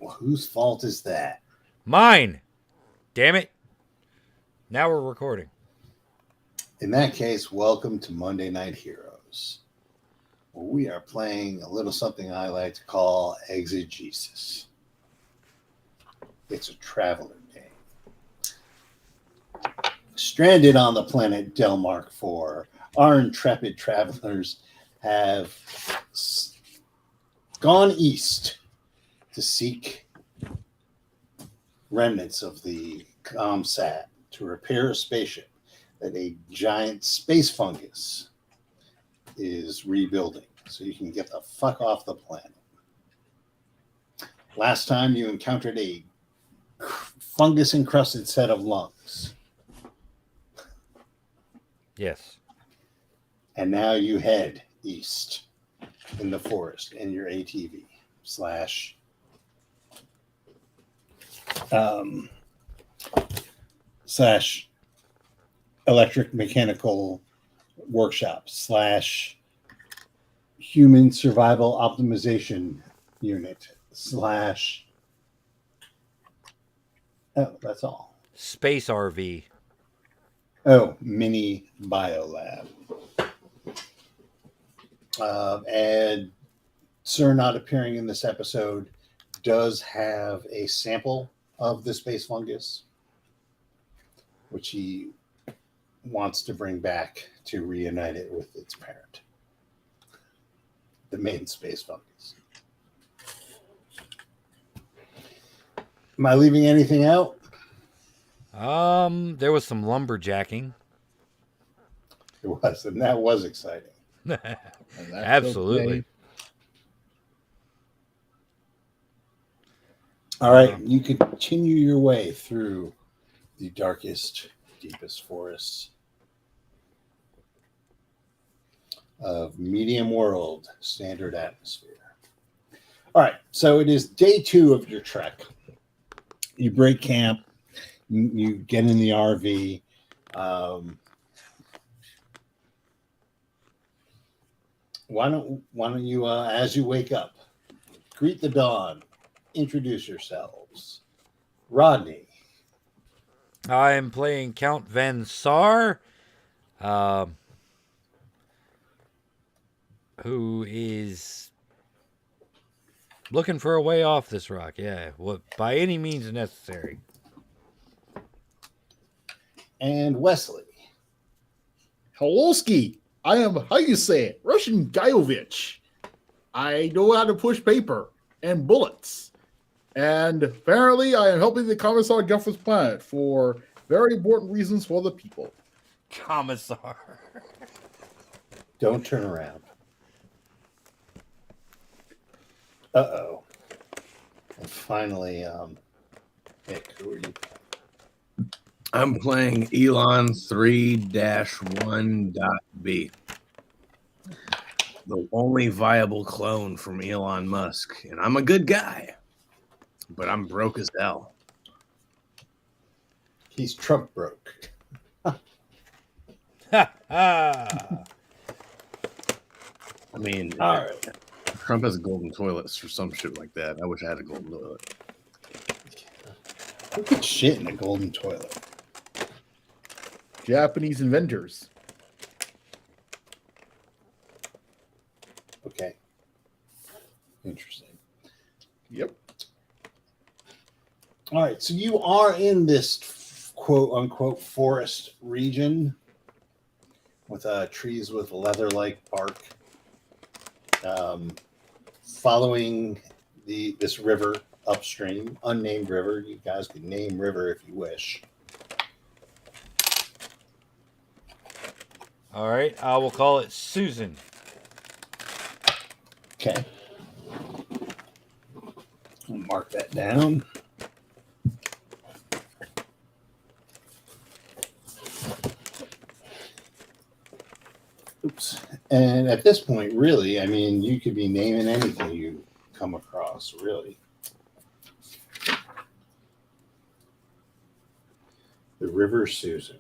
Well, whose fault is that? Mine. Damn it. Now we're recording. In that case, welcome to Monday Night Heroes. Well, we are playing a little something I like to call Exegesis. It's a traveler game. Stranded on the planet Delmark IV, our intrepid travelers have gone east to seek remnants of the ComSat to repair a spaceship that a giant space fungus is rebuilding so you can get the fuck off the planet. Last time you encountered a fungus encrusted set of lungs. Yes. And now you head east in the forest in your ATV slash electric mechanical workshop / human survival optimization unit / that's all. Space RV. Mini biolab. And Sir, not appearing in this episode, does have a sample of the space fungus, which he wants to bring back to reunite it with its parent, the main space fungus. Am I leaving anything out? There was some lumberjacking. It was, and that was exciting. Absolutely. Okay. All right, you continue your way through the darkest, deepest forests of medium world standard atmosphere. All right, so it is day 2 of your trek. You break camp, you get in the RV. Why don't you, as you wake up, greet the dawn, introduce yourselves. Rodney. I am playing Count Van Sar, who is looking for a way off this rock. Yeah, by any means necessary. And Wesley. Helloski. I am, how you say it, Russian Guyovich. I know how to push paper and bullets. And apparently I am helping the Commissar Guffer's planet for very important reasons for the people. Commissar. Don't turn around. Uh-oh. And finally, Nick, who are you? I'm playing Elon 3-1.B. The only viable clone from Elon Musk. And I'm a good guy, but I'm broke as hell. He's Trump broke. I mean, all right. Trump has golden toilets or some shit like that. I wish I had a golden toilet. Who could shit in a golden toilet? Japanese inventors. Okay. Interesting. Yep. All right. So you are in this quote unquote forest region with trees with leather-like bark. Following this river upstream, unnamed river. You guys can name river if you wish. All right, I will call it Susan. Okay. I'll mark that down. Oops. And at this point, really, I mean, you could be naming anything you come across, really. The River Susan.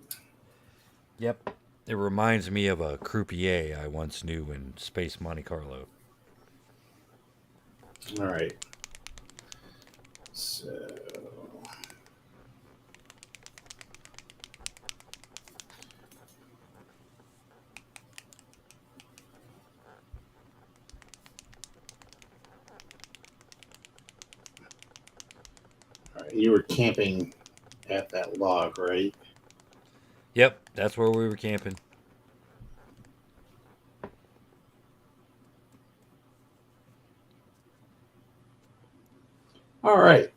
Yep. It reminds me of a croupier I once knew in Space Monte Carlo. All right. So, all right, you were camping at that log, right? Yep, that's where we were camping. All right.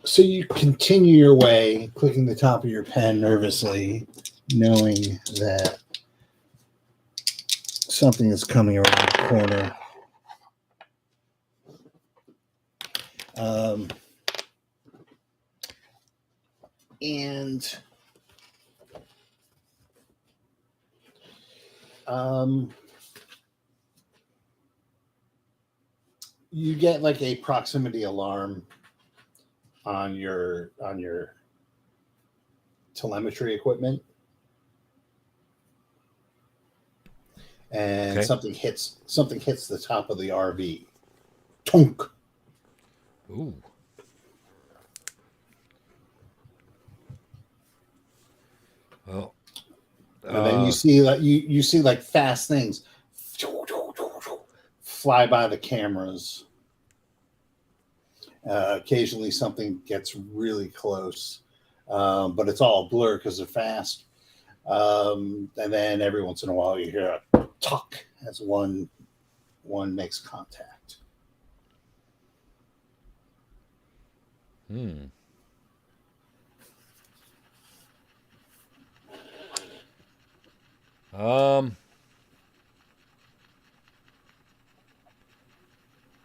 So you continue your way, clicking the top of your pen nervously, knowing that something is coming around the corner. And you get like a proximity alarm on your telemetry equipment, and Okay. something hits the top of the RV. Tonk. Ooh. Well, And then you see like you see like fast things fly by the cameras. Occasionally something gets really close, but it's all blur because they're fast. And then every once in a while you hear a talk as one makes contact.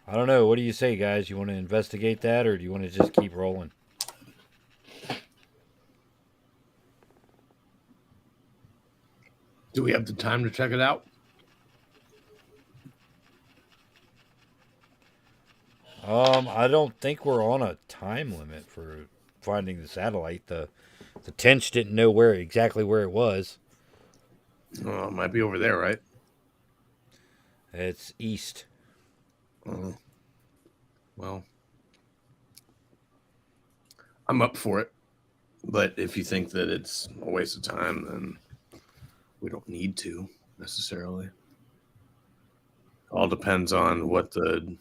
I don't know. What do you say, guys? You want to investigate that, or do you want to just keep rolling? Do we have the time to check it out? I don't think we're on a time limit for finding the satellite. The TENCH didn't know exactly where it was. Oh, it might be over there, right? It's east. Well, I'm up for it. But if you think that it's a waste of time, then we don't need to necessarily. All depends on what the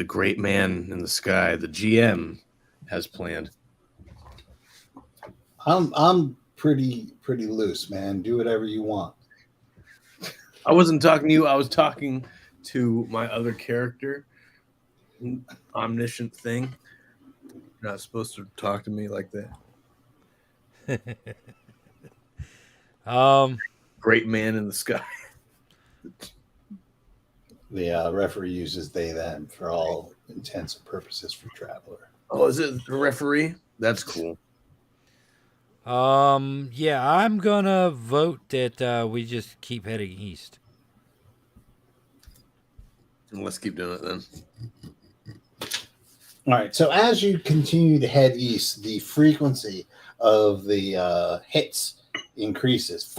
great man in the sky, the GM, has planned. I'm pretty loose, man. Do whatever you want. I wasn't talking to you. I was talking to my other character, omniscient thing. You're not supposed to talk to me like that. Great man in the sky. The referee uses they them for all intents and purposes for Traveler. Oh, is it the referee? That's cool. Yeah, I'm gonna vote that we just keep heading east. Let's keep doing it then. All right. So as you continue to head east, the frequency of the hits increases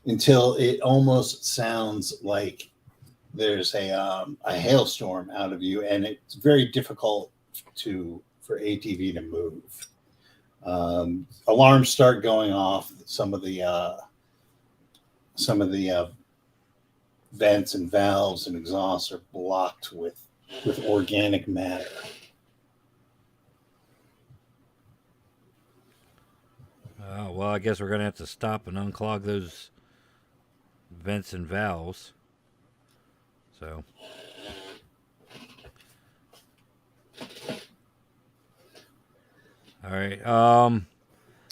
until it almost sounds like there's a hailstorm out of you, and it's very difficult for ATV to move. Alarms start going off. Some of the vents and valves and exhausts are blocked with organic matter. Well, I guess we're gonna have to stop and unclog those vents and valves. So. All right.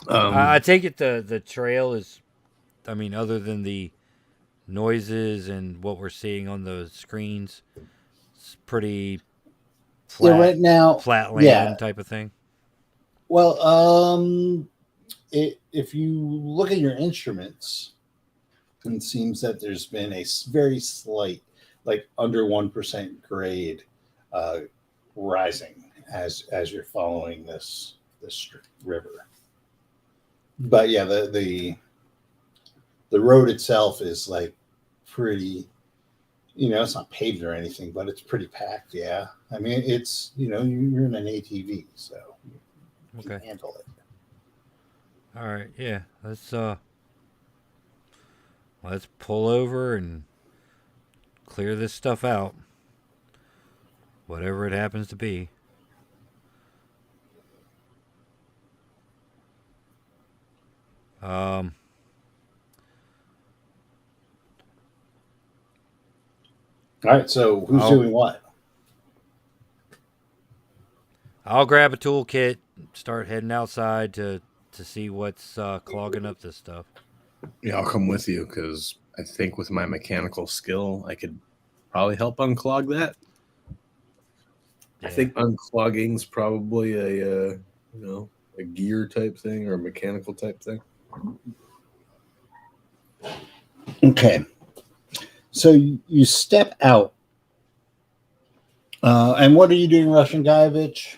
I take it the trail is, I mean, other than the noises and what we're seeing on the screens, it's pretty flat, right now, flat land type of thing. Well, if you look at your instruments, it seems that there's been a very slight, like under 1% grade, rising as you're following this river. But yeah, the The road itself is like pretty, it's not paved or anything, but it's pretty packed. Yeah. I mean, it's, you're in an ATV, so you can handle it. All right. Yeah. Let's pull over and clear this stuff out. Whatever it happens to be. All right, so who's doing what? I'll grab a toolkit, start heading outside to see what's clogging up this stuff. Yeah, I'll come with you because I think with my mechanical skill, I could probably help unclog that. Yeah. I think unclogging's probably a gear type thing or a mechanical type thing. Okay. So you step out. And what are you doing, Russian Guyevich?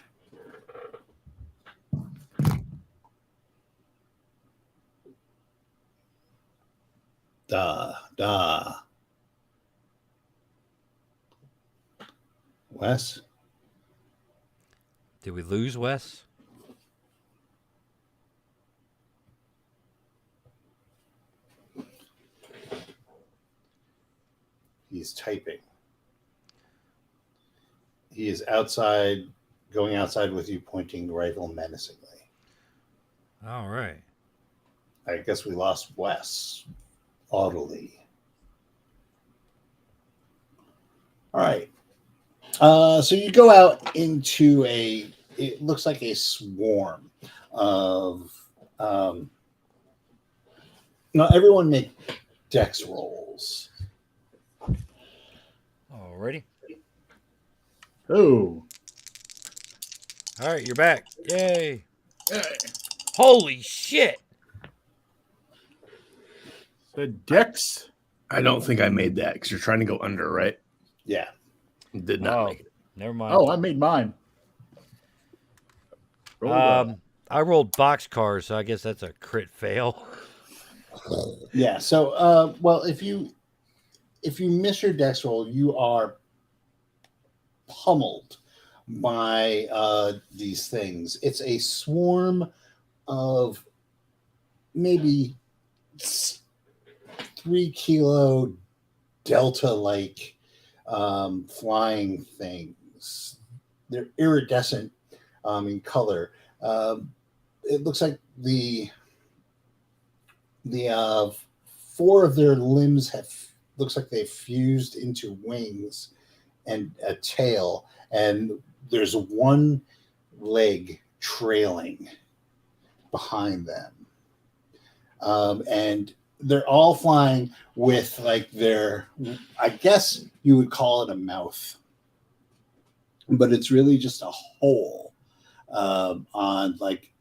Wes? Did we lose Wes? He's typing. He is outside, going outside with you, pointing the rifle menacingly. All right. I guess we lost Wes. Audibly. All right. So you go out into it looks like a swarm of, now everyone make dex rolls. Alrighty. Oh. All right, you're back. Yay. Holy shit. The dex? I don't think I made that because you're trying to go under, right? Yeah. Did not make it. Never mind. Oh, I made mine. I rolled boxcars, so I guess that's a crit fail. Yeah. So, well, if you miss your dex roll, you are pummeled by these things. It's a swarm of maybe 3 kilo delta-like flying things. They're iridescent in color. It looks like the 4 of their limbs looks like they've fused into wings and a tail, and there's one leg trailing behind them. And they're all flying with like I guess you would call it a mouth, but it's really just a hole on like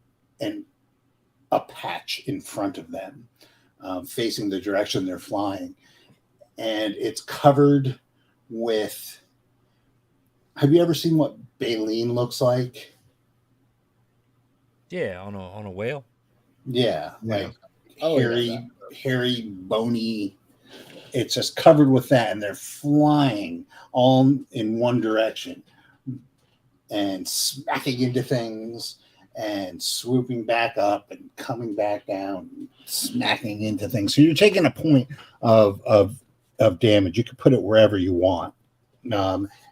a patch in front of them, facing the direction they're flying. And it's covered with, have you ever seen what baleen looks like? Yeah, on a whale. Yeah, like hairy, bony. It's just covered with that, and they're flying all in one direction and smacking into things and swooping back up and coming back down, and smacking into things. So you're taking a point of damage. You can put it wherever you want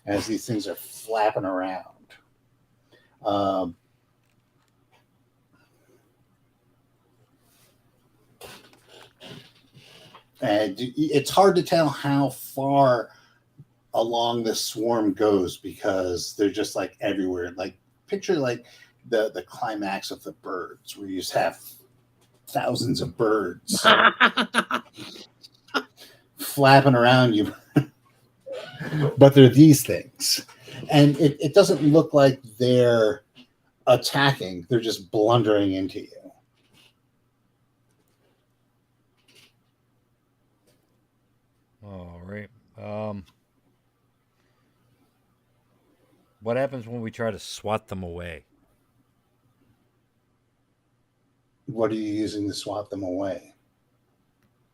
as these things are flapping around. And it's hard to tell how far along the swarm goes because they're just like everywhere. Like picture like the climax of the birds, where you just have thousands of birds flapping around you. But they're these things. And it doesn't look like they're attacking. They're just blundering into you. All right. What happens when we try to swat them away? What are you using to swat them away?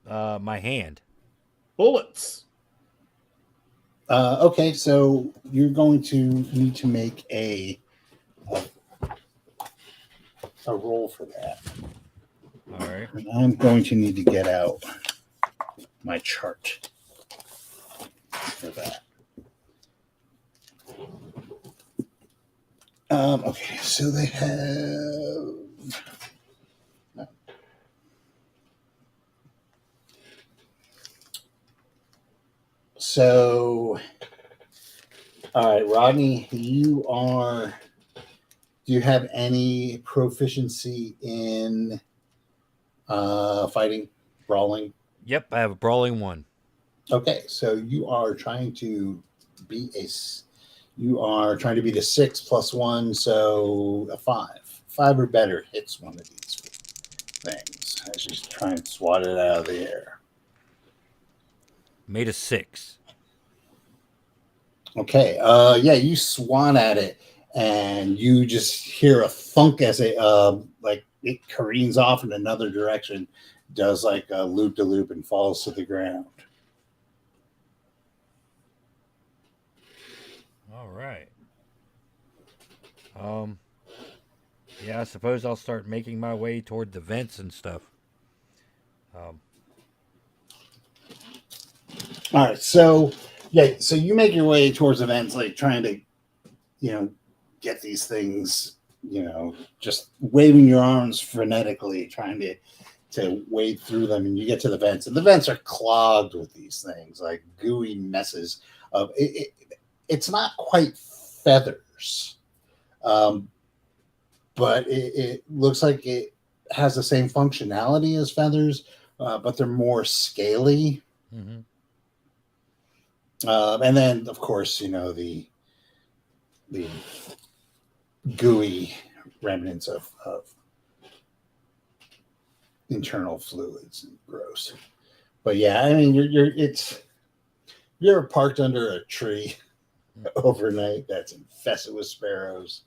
My hand. Bullets. Okay, so you're going to need to make a roll for that. All right. And I'm going to need to get out my chart for that. Okay, so they have. No. So, all right, Rodney, you are. Do you have any proficiency in fighting, brawling? Yep, I have a brawling 1. Okay, so you are trying to beat You are trying to beat a 6 plus 1, so a 5. 5 or better hits one of these things. I just try and swat it out of the air. Made a 6. Okay, yeah, you swan at it, and you just hear a thunk as it like it careens off in another direction, does like a loop de loop and falls to the ground. All right. Yeah, I suppose I'll start making my way toward the vents and stuff. All right, so yeah, so you make your way towards events, like trying to, get these things, just waving your arms frenetically, trying to wade through them, and you get to the vents, and the vents are clogged with these things, like gooey messes of it. It's not quite feathers, but it looks like it has the same functionality as feathers, but they're more scaly. Mm-hmm. And then, of course, the gooey remnants of internal fluids and gross. But yeah, I mean, you're parked under a tree overnight that's infested with sparrows.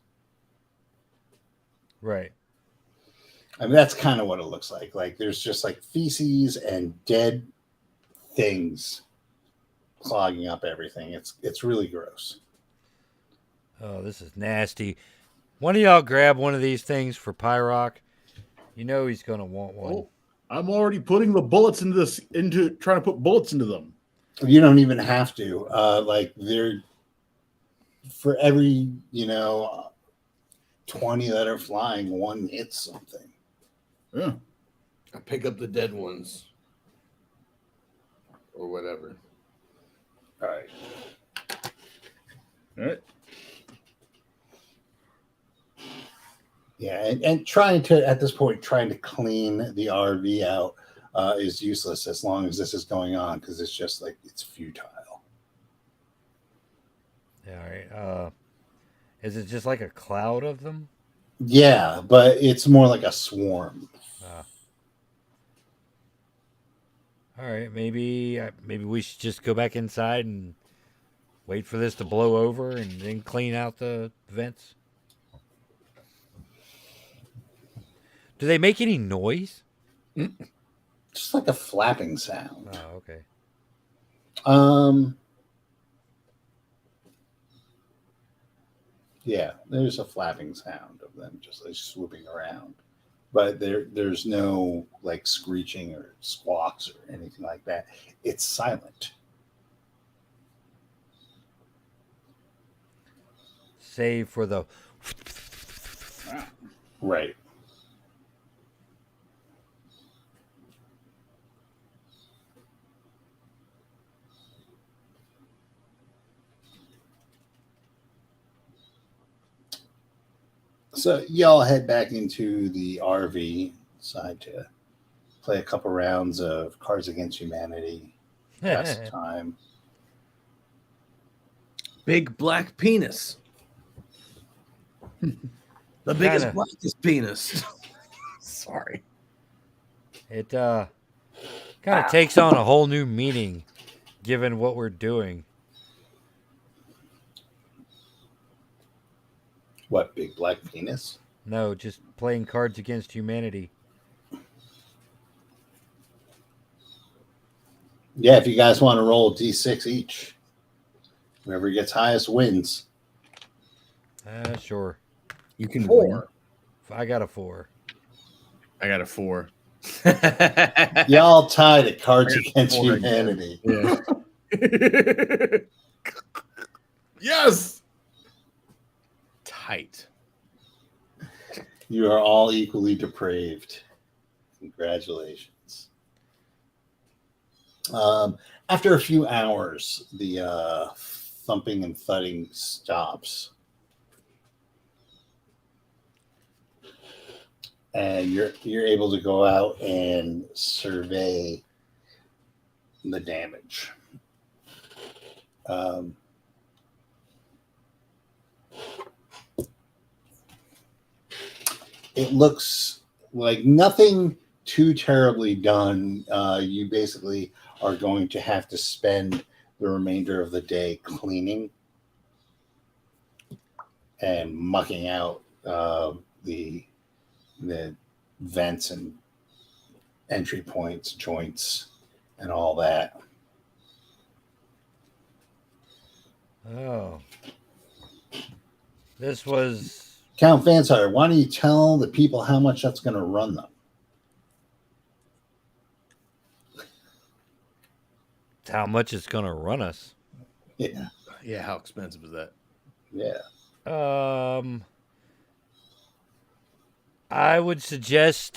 Right. I mean, that's kind of what it looks like. Like there's just like feces and dead things clogging up everything. It's really gross. Oh, this is nasty. One of y'all grab one of these things for Pyrock. You know he's gonna want one. Oh, I'm already putting the bullets into trying to put bullets into them. You don't even have to. Like they're for every 20 that are flying, one hits something. Yeah. I pick up the dead ones or whatever. All right. All right. Yeah, and trying to clean the RV out is useless as long as this is going on, because it's just like it's futile. All right. Is it just like a cloud of them? Yeah, but it's more like a swarm. All right. Maybe we should just go back inside and wait for this to blow over and then clean out the vents. Do they make any noise? Just like a flapping sound. Oh, okay. Yeah, there's a flapping sound of them just like swooping around, but there's no like screeching or squawks or anything like that. It's silent. Save for the. Right. So y'all head back into the RV side to play a couple rounds of Cards Against Humanity. Pass the time. Big black penis. The biggest blackest penis. Sorry. It kind of takes on a whole new meaning, given what we're doing. What, big black penis? No, just playing Cards Against Humanity. Yeah, if you guys want to roll a d6 each, whoever gets highest wins. Sure. You can 4. I got a 4. I got a 4. Y'all tied at Cards I got Against 4 again. Humanity. Yeah. Yes. Tight. You are all equally depraved. Congratulations. After a few hours, the thumping and thudding stops. And you're able to go out and survey the damage. It looks like nothing too terribly done. You basically are going to have to spend the remainder of the day cleaning and mucking out the vents and entry points, joints, and all that. Oh. This was... Count Vansire, why don't you tell the people how much that's going to run them? How much it's going to run us. Yeah. Yeah, how expensive is that? Yeah. I would suggest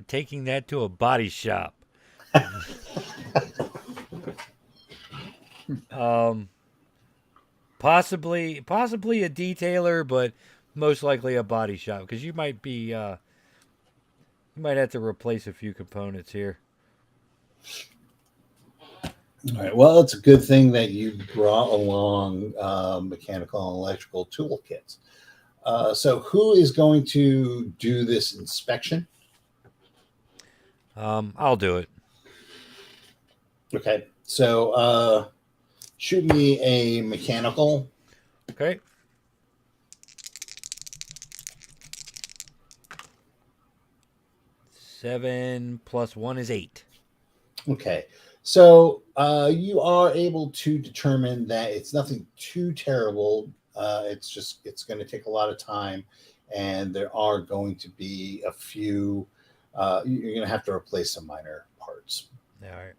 taking that to a body shop. Possibly a detailer, but most likely a body shop, because you might be you might have to replace a few components here. All right. Well, it's a good thing that you brought along mechanical and electrical toolkits. So who is going to do this inspection? I'll do it. Okay. So shoot me a mechanical. Okay. Seven plus 1 is 8. Okay. So you are able to determine that it's nothing too terrible. It's going to take a lot of time, and there are going to be a few. You're going to have to replace some minor parts. All right.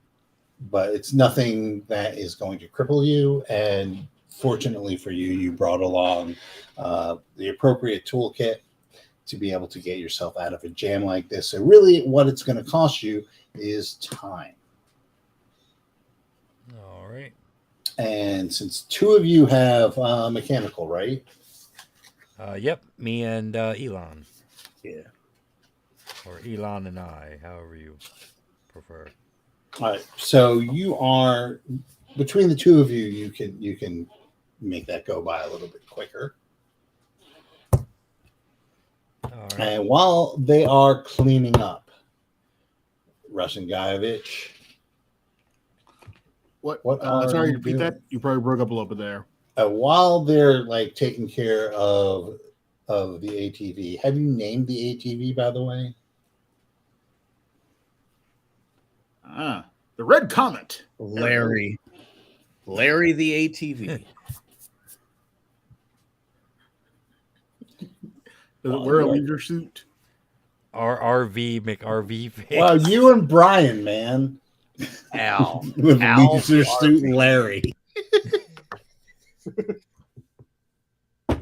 But it's nothing that is going to cripple you. And fortunately for you, you brought along the appropriate toolkit to be able to get yourself out of a jam like this. So really what it's going to cost you is time. All right. And since two of you have mechanical, right? Yep. Me and Elon. Yeah. Or Elon and I, however you prefer. All right. So you are between the two of you. You can make that go by a little bit quicker. All right. And while they are cleaning up, Russian Guyevich. What? are Sorry, you repeat doing? that. You probably broke up a little bit there. While they're like taking care of the ATV, have you named the ATV, by the way? The Red Comet. Larry the ATV. Does it wear a leisure suit? RV McRV face. Wow, you and Brian, man. Al. With Al leisure the suit RV. Larry.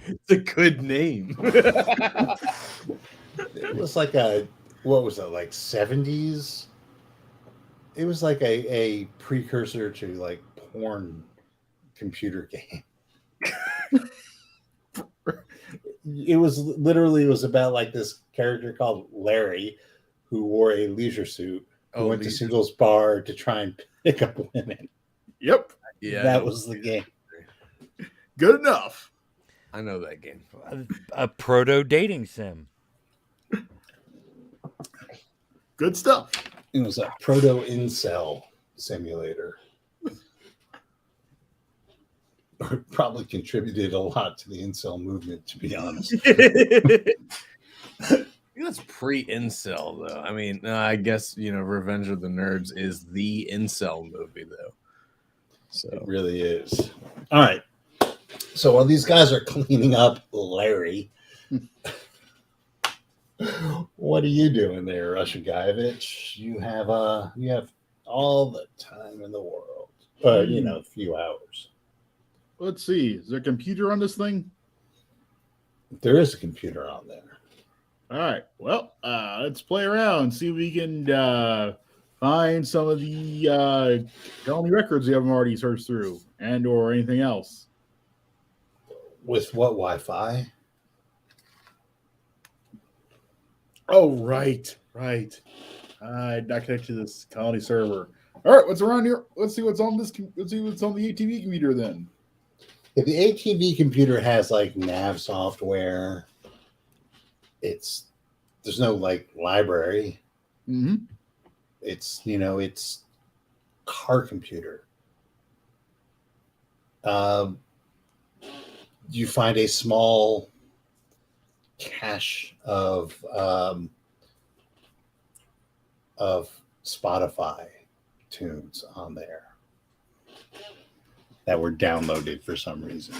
It's a good name. It was like what was it, like 70s? It was like a precursor to like porn computer game. It was about like this character called Larry who wore a leisure suit who went to Singles Bar to try and pick up women. Yep. Yeah, that was the game. Good enough. I know that game. A proto dating sim. Good stuff. It was a proto incel simulator. It probably contributed a lot to the incel movement, to be honest. That's pre-incel, though. I mean, I guess, Revenge of the Nerds is the incel movie, though. So It really is. All right. So while these guys are cleaning up Larry, what are you doing there, Russian Guyevich? You have all the time in the world. A few hours. Let's see. Is there a computer on this thing? There is a computer on there. All right. Well, let's play around. See if we can find some of the felony records we haven't already searched through, and or anything else. With what Wi-Fi? Oh, right. Not connected to this colony server. All right, what's around here? Let's see what's on this. Let's see what's on the ATV computer then. If the ATV computer has like nav software, there's no like library. Mm-hmm. It's car computer. You find a small cache of Spotify tunes on there that were downloaded for some reason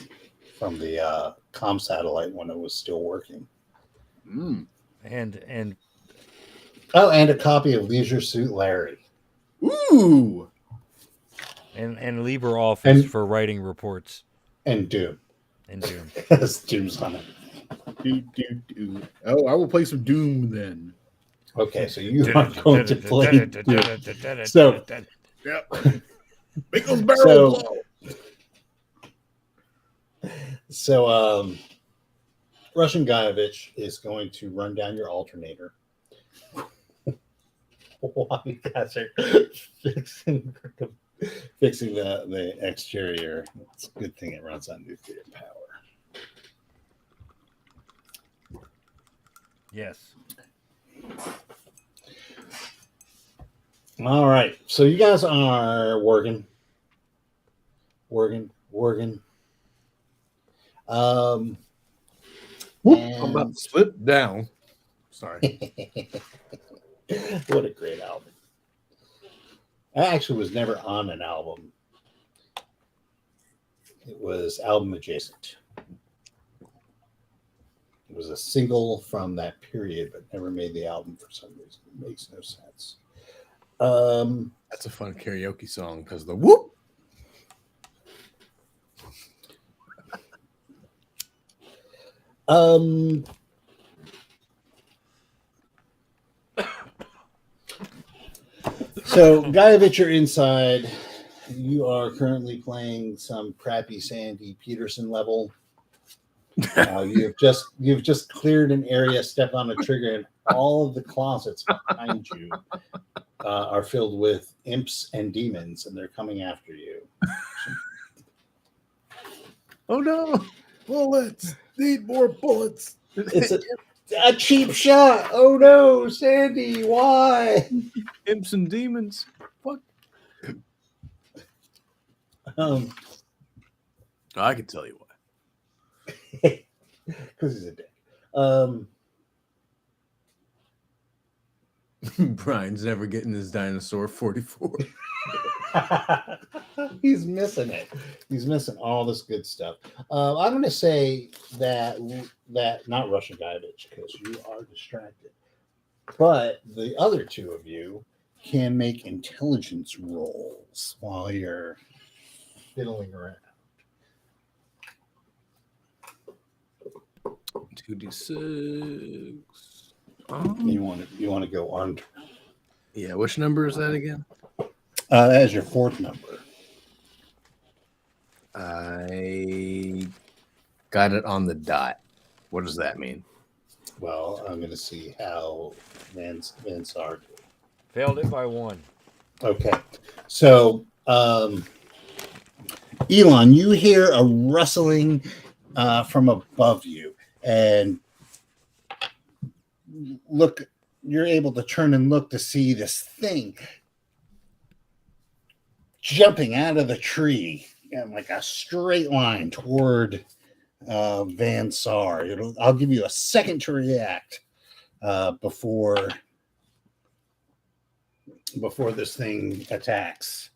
from the comm satellite when it was still working. Mm. And and a copy of Leisure Suit Larry. Ooh. And LibreOffice for writing reports. And Doom. Because Doom's on it. Oh, I will play some Doom then. Okay, so you are going to play Doom. So, yep. Make those barrels blow. So, Russian Guyevich is going to run down your alternator while you guys are fixing the exterior. It's a good thing it runs on nuclear power. Yes. All right. So you guys are working. I'm about to slip down. Sorry. What a great album. I actually was never on an album. It was album adjacent. It was a single from that period, but never made the album for some reason. It makes no sense. That's a fun karaoke song because the whoop. So, Guyevich, you're inside. You are currently playing some crappy Sandy Peterson level. You've just cleared an area, stepped on a trigger, and all of the closets behind you are filled with imps and demons, and they're coming after you. Oh no! Bullets! Need more bullets! It's a cheap shot. Oh no, Sandy! Why? Imps and demons. Fuck. I can tell you why. Because he's a dick. Brian's never getting his dinosaur 44. He's missing it. He's missing all this good stuff. I'm going to say that not Russian Guyevich, because you are distracted, but the other two of you can make intelligence rolls while you're fiddling around. 2d6. You want to go under. Yeah, which number is that again? That is your fourth number. I got it on the dot. What does that mean? Well, I'm going to see how Van Sar did. Failed it by 1. Okay. So, Elon, you hear a rustling from above you, and look, you're able to turn and look to see this thing jumping out of the tree in like a straight line toward Van Sar. I'll give you a second to react. before this thing attacks.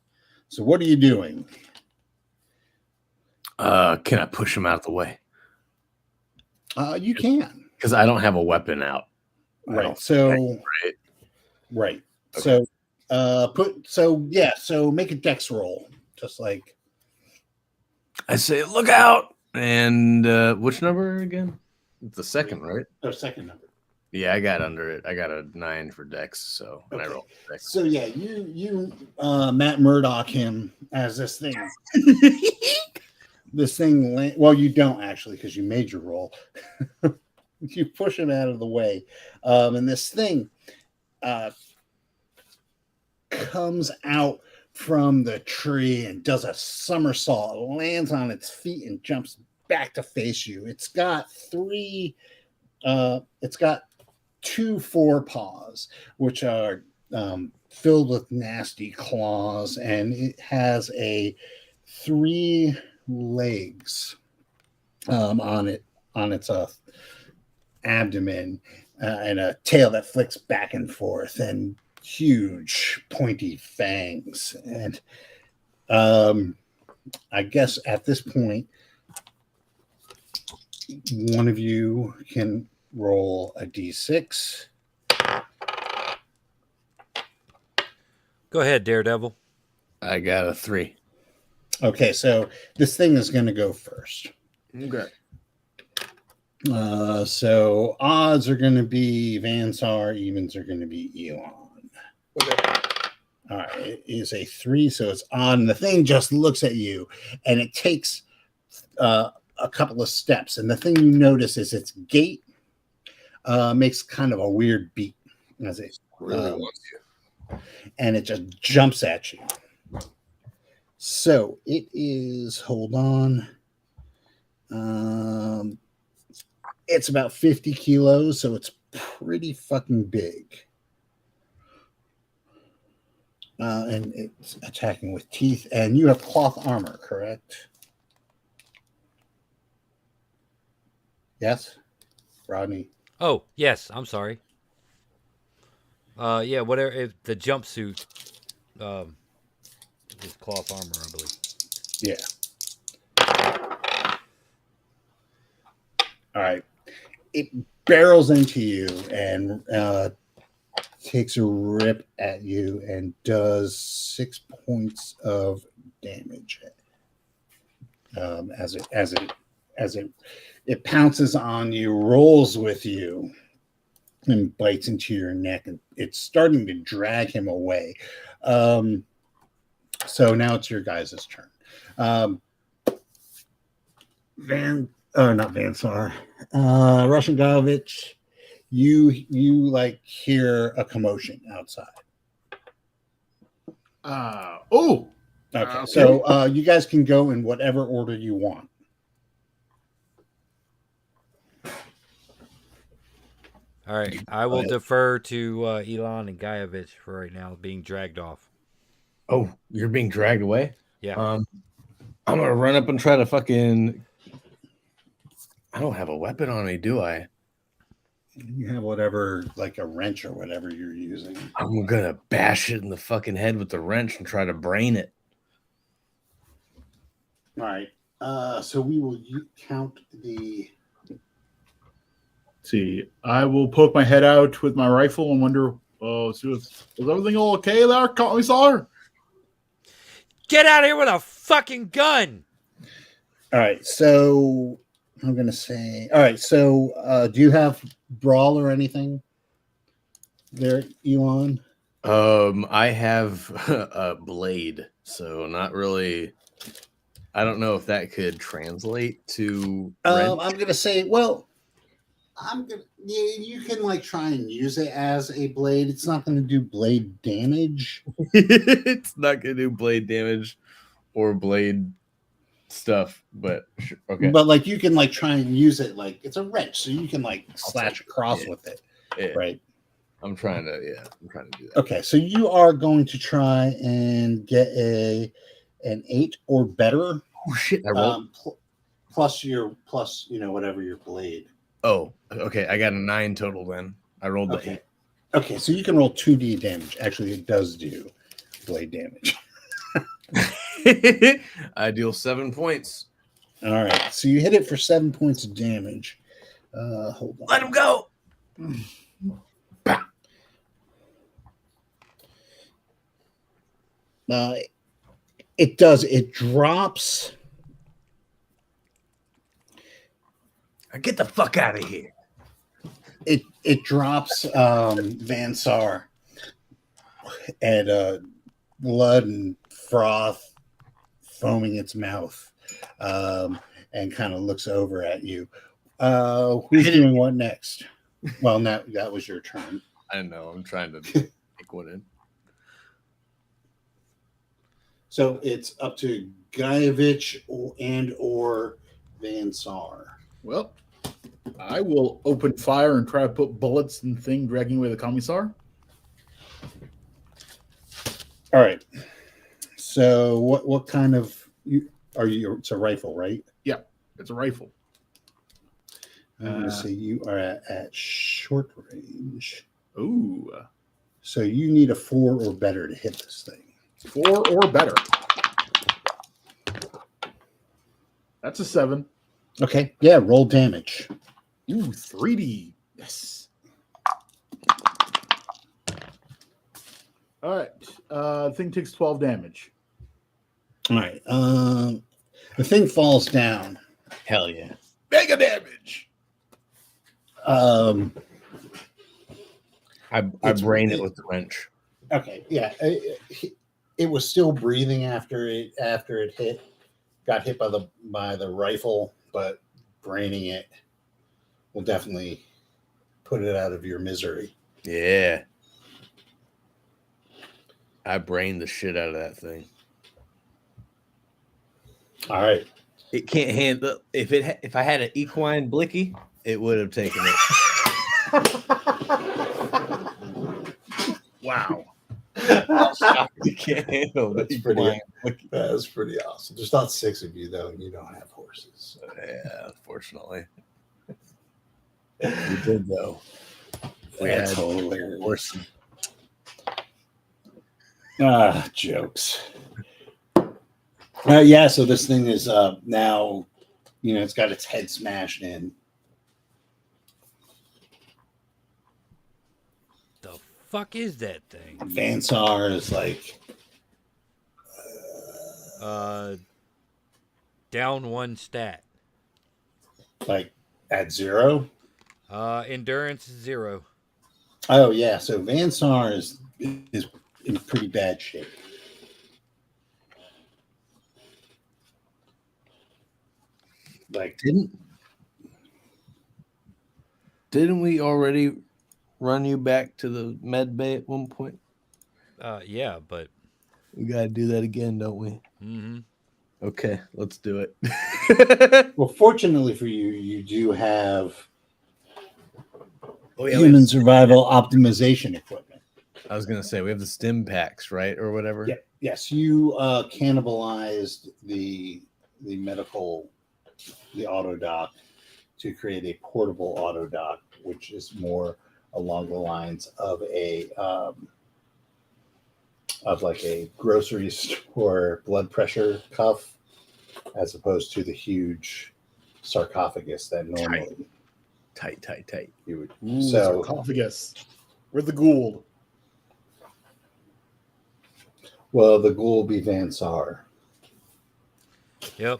So what are you doing? Can I push him out of the way? You can. Because I don't have a weapon out. Right. So right. Right. Okay. So make a dex roll. Just like I say, look out. And which number again? It's the second, right? Or second number. Yeah, I got under it. I got a 9 for dex, so and I rolled dex. So yeah, you Matt Murdock him as this thing. Well, you don't actually because you made your roll. You push him out of the way, and this thing comes out from the tree and does a somersault, lands on its feet, and jumps back to face you. It's got two forepaws, which are filled with nasty claws, and it has 3 legs on its abdomen, and a tail that flicks back and forth, and huge pointy fangs. And I guess at this point, one of you can roll a d6. Go ahead, Daredevil. I got a 3. Okay, so this thing is going to go first. Okay. So odds are going to be Vansar, evens are going to be Elon. Okay. All right, it is a 3, so it's on. The thing just looks at you, and it takes a couple of steps. And the thing you notice is its gait makes kind of a weird beat as it Really wants you. And it just jumps at you. So it is. Hold on. It's about 50 kilos, so it's pretty fucking big. And it's attacking with teeth. And you have cloth armor, correct? Yes, Rodney. Oh, yes. I'm sorry. Yeah, whatever. If the jumpsuit is cloth armor, I believe. Yeah. All right. It barrels into you and takes a rip at you and does 6 points of damage. As it pounces on you, rolls with you, and bites into your neck, and it's starting to drag him away. So now it's your guys' turn. Not Vansar. Russian Gaiovich, you like hear a commotion outside. Okay. So you guys can go in whatever order you want. All right. I will defer to Elon and Gaiovich for right now, being dragged off. Oh, you're being dragged away? Yeah. I'm going to run up and try to fucking... I don't have a weapon on me, do I? You have whatever, like a wrench or whatever you're using. I'm going to bash it in the fucking head with the wrench and try to brain it. All right. So we will count the... See, I will poke my head out with my rifle and wonder, is everything all okay there, Commissar? Get out of here with a fucking gun! All right, so I'm going to say... All right, so do you have brawl or anything there, Elon? I have a blade, so not really... I don't know if that could translate to... I'm going to say, well... you can like try and use it as a blade. It's not going to do blade damage. It's not going to do blade damage or blade stuff, but okay. But like you can like try and use it like it's a wrench, so you can like slash across with it. Yeah. Right. I'm trying to do that. Okay, so you are going to try and get an 8 or better. Oh shit! I rolled plus whatever your blade. Oh, okay. I got a 9 total then. I rolled the Okay. Okay, so you can roll 2d damage. Actually, it does do blade damage. 8. I deal 7 points. All right, so you hit it for 7 points of damage. Hold on. Let him go. It does. It drops. Get the fuck out of here. It drops Van Sar, and blood and froth foaming its mouth, and kind of looks over at you. Who's doing what next? Well, that was your turn. I know. I'm trying to take one in. So it's up to Gaievich or Van Sar. Well, I will open fire and try to put bullets in the thing dragging away the commissar. All right. So what kind of are you? It's a rifle, right? Yeah, it's a rifle. I'm going to say you are at short range. Ooh. So you need a 4 or better to hit this thing. 4 or better. That's a 7. Okay. Yeah. Roll damage. Ooh, 3D. Yes. All right. The thing takes 12 damage. All right. The thing falls down. Hell yeah. Mega damage. I brain it with the wrench. Okay. Yeah. It was still breathing after it hit. Got hit by the rifle, but braining it will definitely put it out of your misery. Yeah. I brained the shit out of that thing. All right. It can't handle if I had an equine blicky, it would have taken it. Wow. You can't handle That's the pretty- equine blicky. That was pretty awesome. There's not 6 of you though, and you don't have horses. Yeah, unfortunately. We did though. We That's had hilarious. horses. Jokes. Yeah, so this thing is now, it's got its head smashed in. The fuck is that thing? Van Sar is like, Down 1 stat. like at 0. Endurance 0. Oh yeah, so Van Sar is in pretty bad shape. Like, Didn't we already run you back to the med bay at one point? Yeah, but We gotta do that again, don't we? mm-hmm. Okay, let's do it. well, fortunately for you, you do have Oh, yeah, human survival optimization equipment. I was gonna say we have the stim packs, right, or whatever. Yeah. Yes, you cannibalized the auto dock to create a portable auto dock, which is more along the lines of like a grocery store blood pressure cuff, as opposed to the huge sarcophagus that normally Tight. you would. Ooh, So sarcophagus. Where's the Gould? well, the ghoul will be Van Sar. Yep.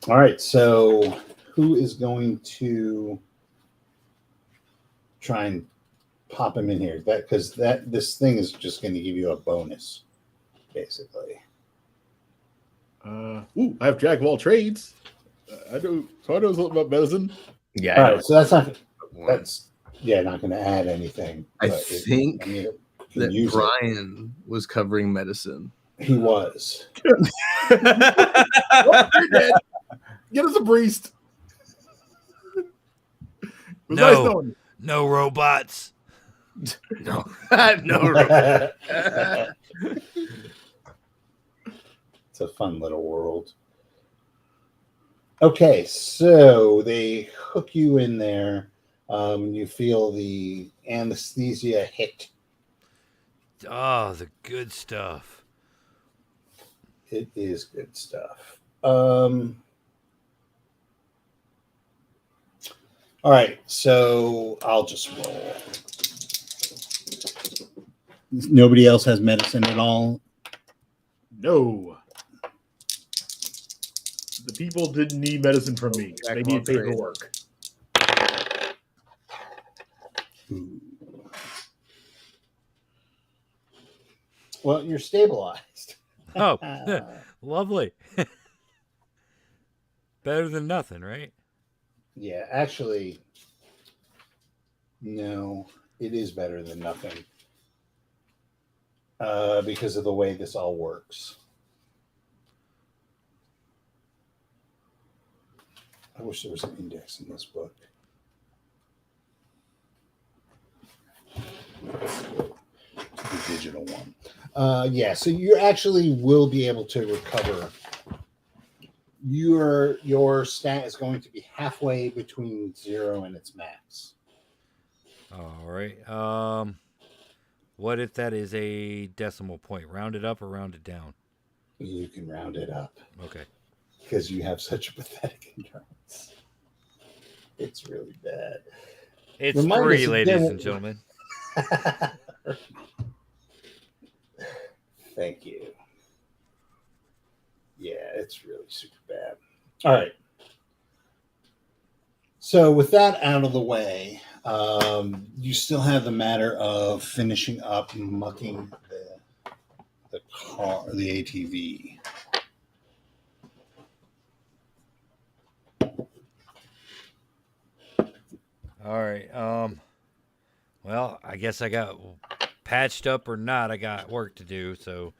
All right, so who is going to try and pop him in here? This thing is just going to give you a bonus, basically. I have Jack of all trades. I know something about medicine. Yeah, All I know. right, so that's not going to add anything. I but think it can that use Brian was covering medicine. it. He was. Get us a priest. No robots. No, no. It's a fun little world. Okay, so they hook you in there. You feel the anesthesia hit. Oh, the good stuff. It is good stuff. All right, so I'll just roll. Nobody else has medicine at all? No. The people didn't need medicine from me. Jack They of all need trades. paperwork. Ooh. Well, you're stabilized. Oh, lovely. Better than nothing, right? Yeah, actually, no, it is better than nothing. Because of the way this all works. I wish there was an index in this book. The digital one. Yeah, so you actually will be able to recover. Your stat is going to be halfway between 0 and its max. All right. What if that is a decimal point? Round it up or round it down? You can round it up Okay. because you have such a pathetic endurance. It's really bad. It's Remind us 3, again ladies what- and gentlemen. Thank you. Yeah, it's really super bad. All right. So with that out of the way, you still have the matter of finishing up mucking the car, the ATV. All right. Well, I guess I got patched up or not. I got work to do. So,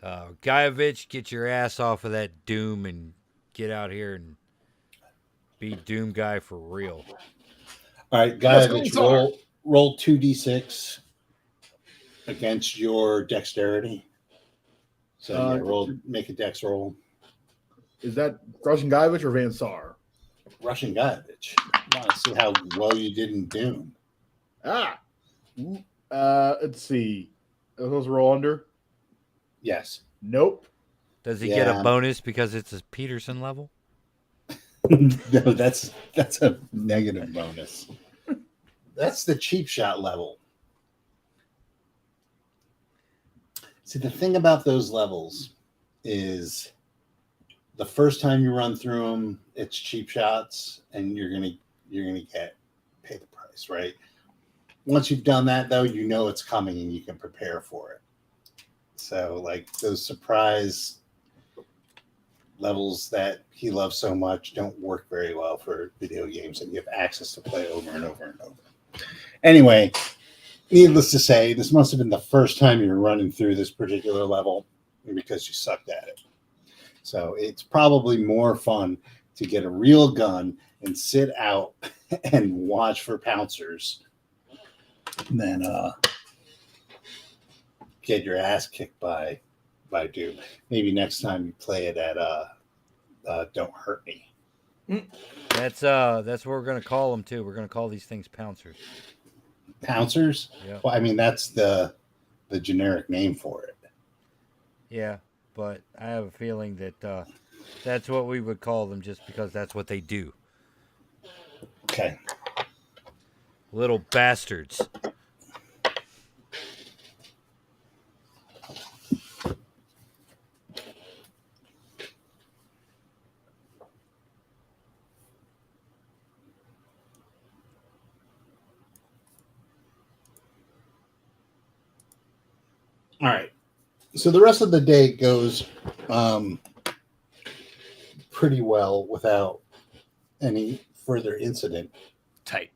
Guyevich, get your ass off of that Doom and get out here and be Doom guy for real. All right, Yes, Guyevich, Commissar. roll 2d6 against your dexterity. So yeah, make a dex roll. Is that Russian Guyevich or Van Sar? Russian Guyevich. Want to see how well you did in Doom. Let's see. Are those roll under? Yes. Nope. Does he get a bonus because it's a Peterson level? No, that's a negative bonus. That's the cheap shot level. See, the thing about those levels is the first time you run through them, it's cheap shots, and you're gonna pay the price, right? Once you've done that, though, you know it's coming and you can prepare for it. So, like those surprise levels that he loves so much don't work very well for video games, and you have access to play over and over and over. Anyway, needless to say, this must have been the first time you're running through this particular level because you sucked at it. So it's probably more fun to get a real gun and sit out and watch for pouncers than get your ass kicked by Doom. Maybe next time you play it at Don't Hurt Me. That's what we're gonna call them too. We're gonna call these things pouncers. Pouncers? Yeah. Well, I mean that's the generic name for it. Yeah, but I have a feeling that that's what we would call them just because that's what they do. Okay. Little bastards. All right. So the rest of the day goes pretty well without any further incident. Tight.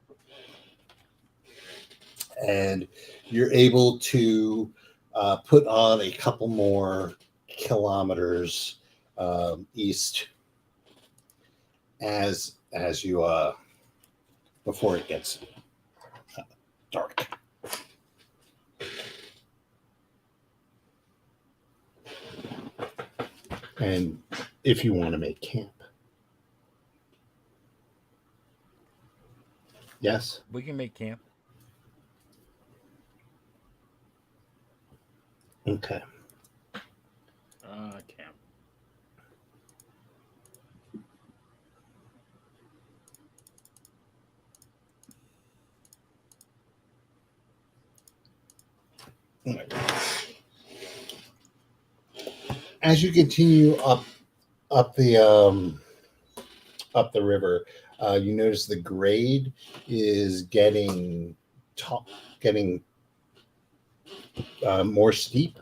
And you're able to put on a couple more kilometers east as you before it gets dark. And if you want to make camp. Yes. We can make camp. Okay. Camp. As you continue up the up the river, you notice the grade is getting getting more steep.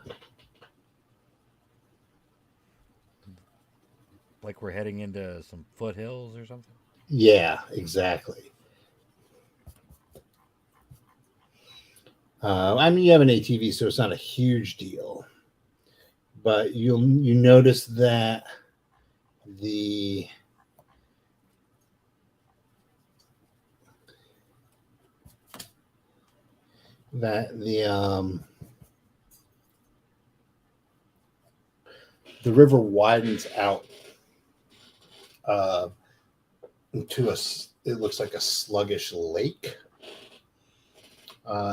Like we're heading into some foothills or something. Yeah, exactly. I mean, you have an ATV, so it's not a huge deal. But you notice that the that the river widens out into it looks like a sluggish lake,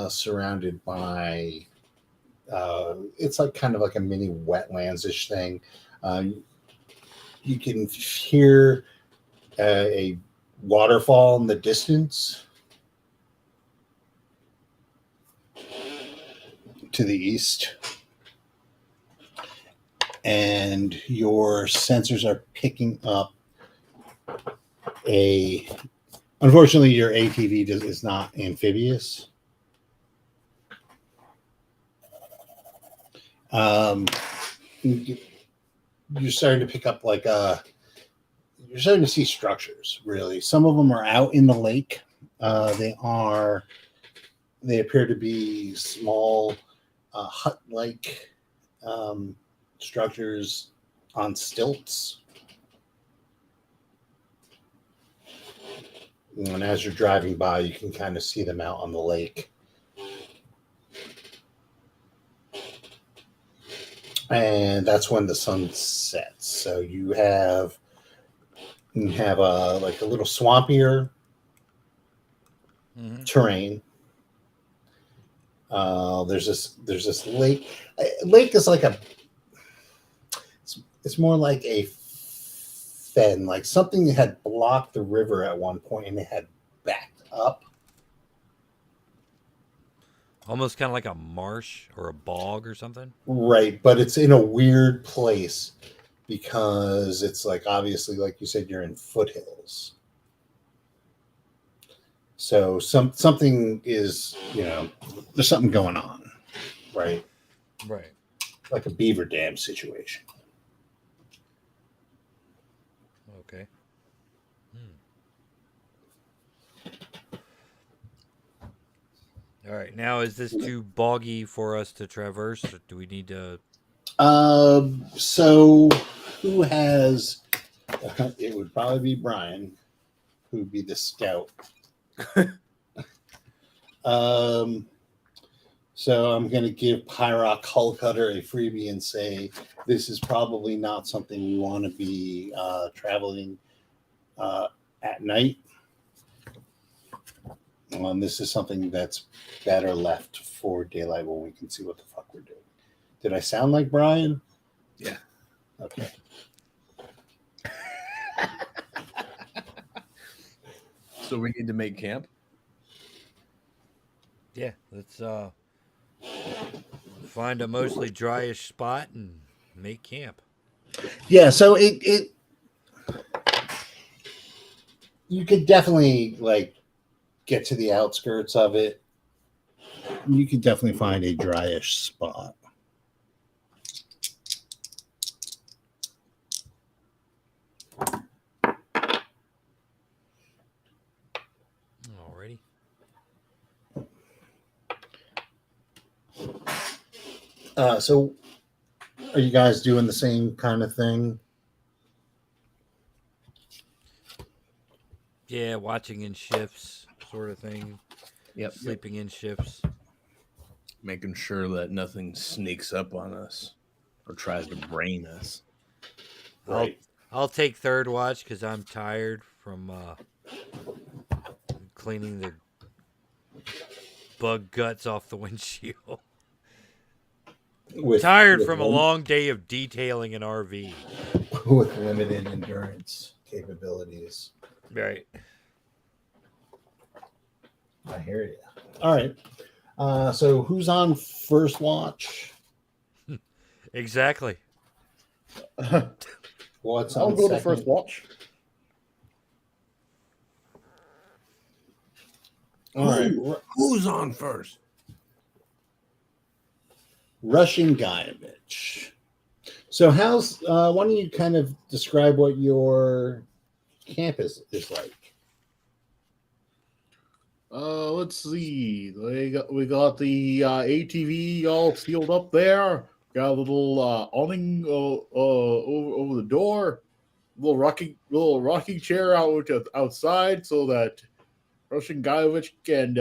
surrounded by it's like kind of like a mini wetlands-ish thing. You can hear a waterfall in the distance to the east, and your sensors are picking up unfortunately your ATV is not amphibious. You're starting to pick up you're starting to see structures. Really, some of them are out in the lake. They appear to be small hut-like structures on stilts. And as you're driving by, you can kind of see them out on the lake. And that's when the sun sets. So you have a little swampier terrain. There's this lake. Lake is like it's more like a fen, like something that had blocked the river at one point and it had backed up. Almost kind of like a marsh or a bog or something. Right, but it's in a weird place because it's like obviously, like you said, you're in foothills. So something is, there's something going on, right? Right. Like a beaver dam situation. Okay. All right. Now, is this too boggy for us to traverse, or do we need to? So who has? It would probably be Brian, who'd be the scout. So I'm going to give Pyrock Hullcutter a freebie and say this is probably not something you want to be traveling at night. This is something that's better left for daylight when we can see what the fuck we're doing. Did I sound like Brian? Yeah. Okay. So we need to make camp? Yeah, let's find a mostly dryish spot and make camp. Yeah, so it you could definitely get to the outskirts of it. You could definitely find a dryish spot. Alrighty. So are you guys doing the same kind of thing? Yeah, watching in shifts, sort of thing. Yep. Sleeping in shifts. Making sure that nothing sneaks up on us or tries to brain us. Right. I'll take third watch because I'm tired from cleaning the bug guts off the windshield. Tired from a long day of detailing an RV. With limited endurance capabilities. Right. I hear you. All right. So who's on first watch? Exactly. What's I'll on go second? to first watch. All right. Who's on first? Russian Guyevich. So how's why don't you kind of describe what your campus is like? Let's see. We got the ATV all sealed up there. Got a little awning over the door. Little rocking chair outside so that Russian Guyevich can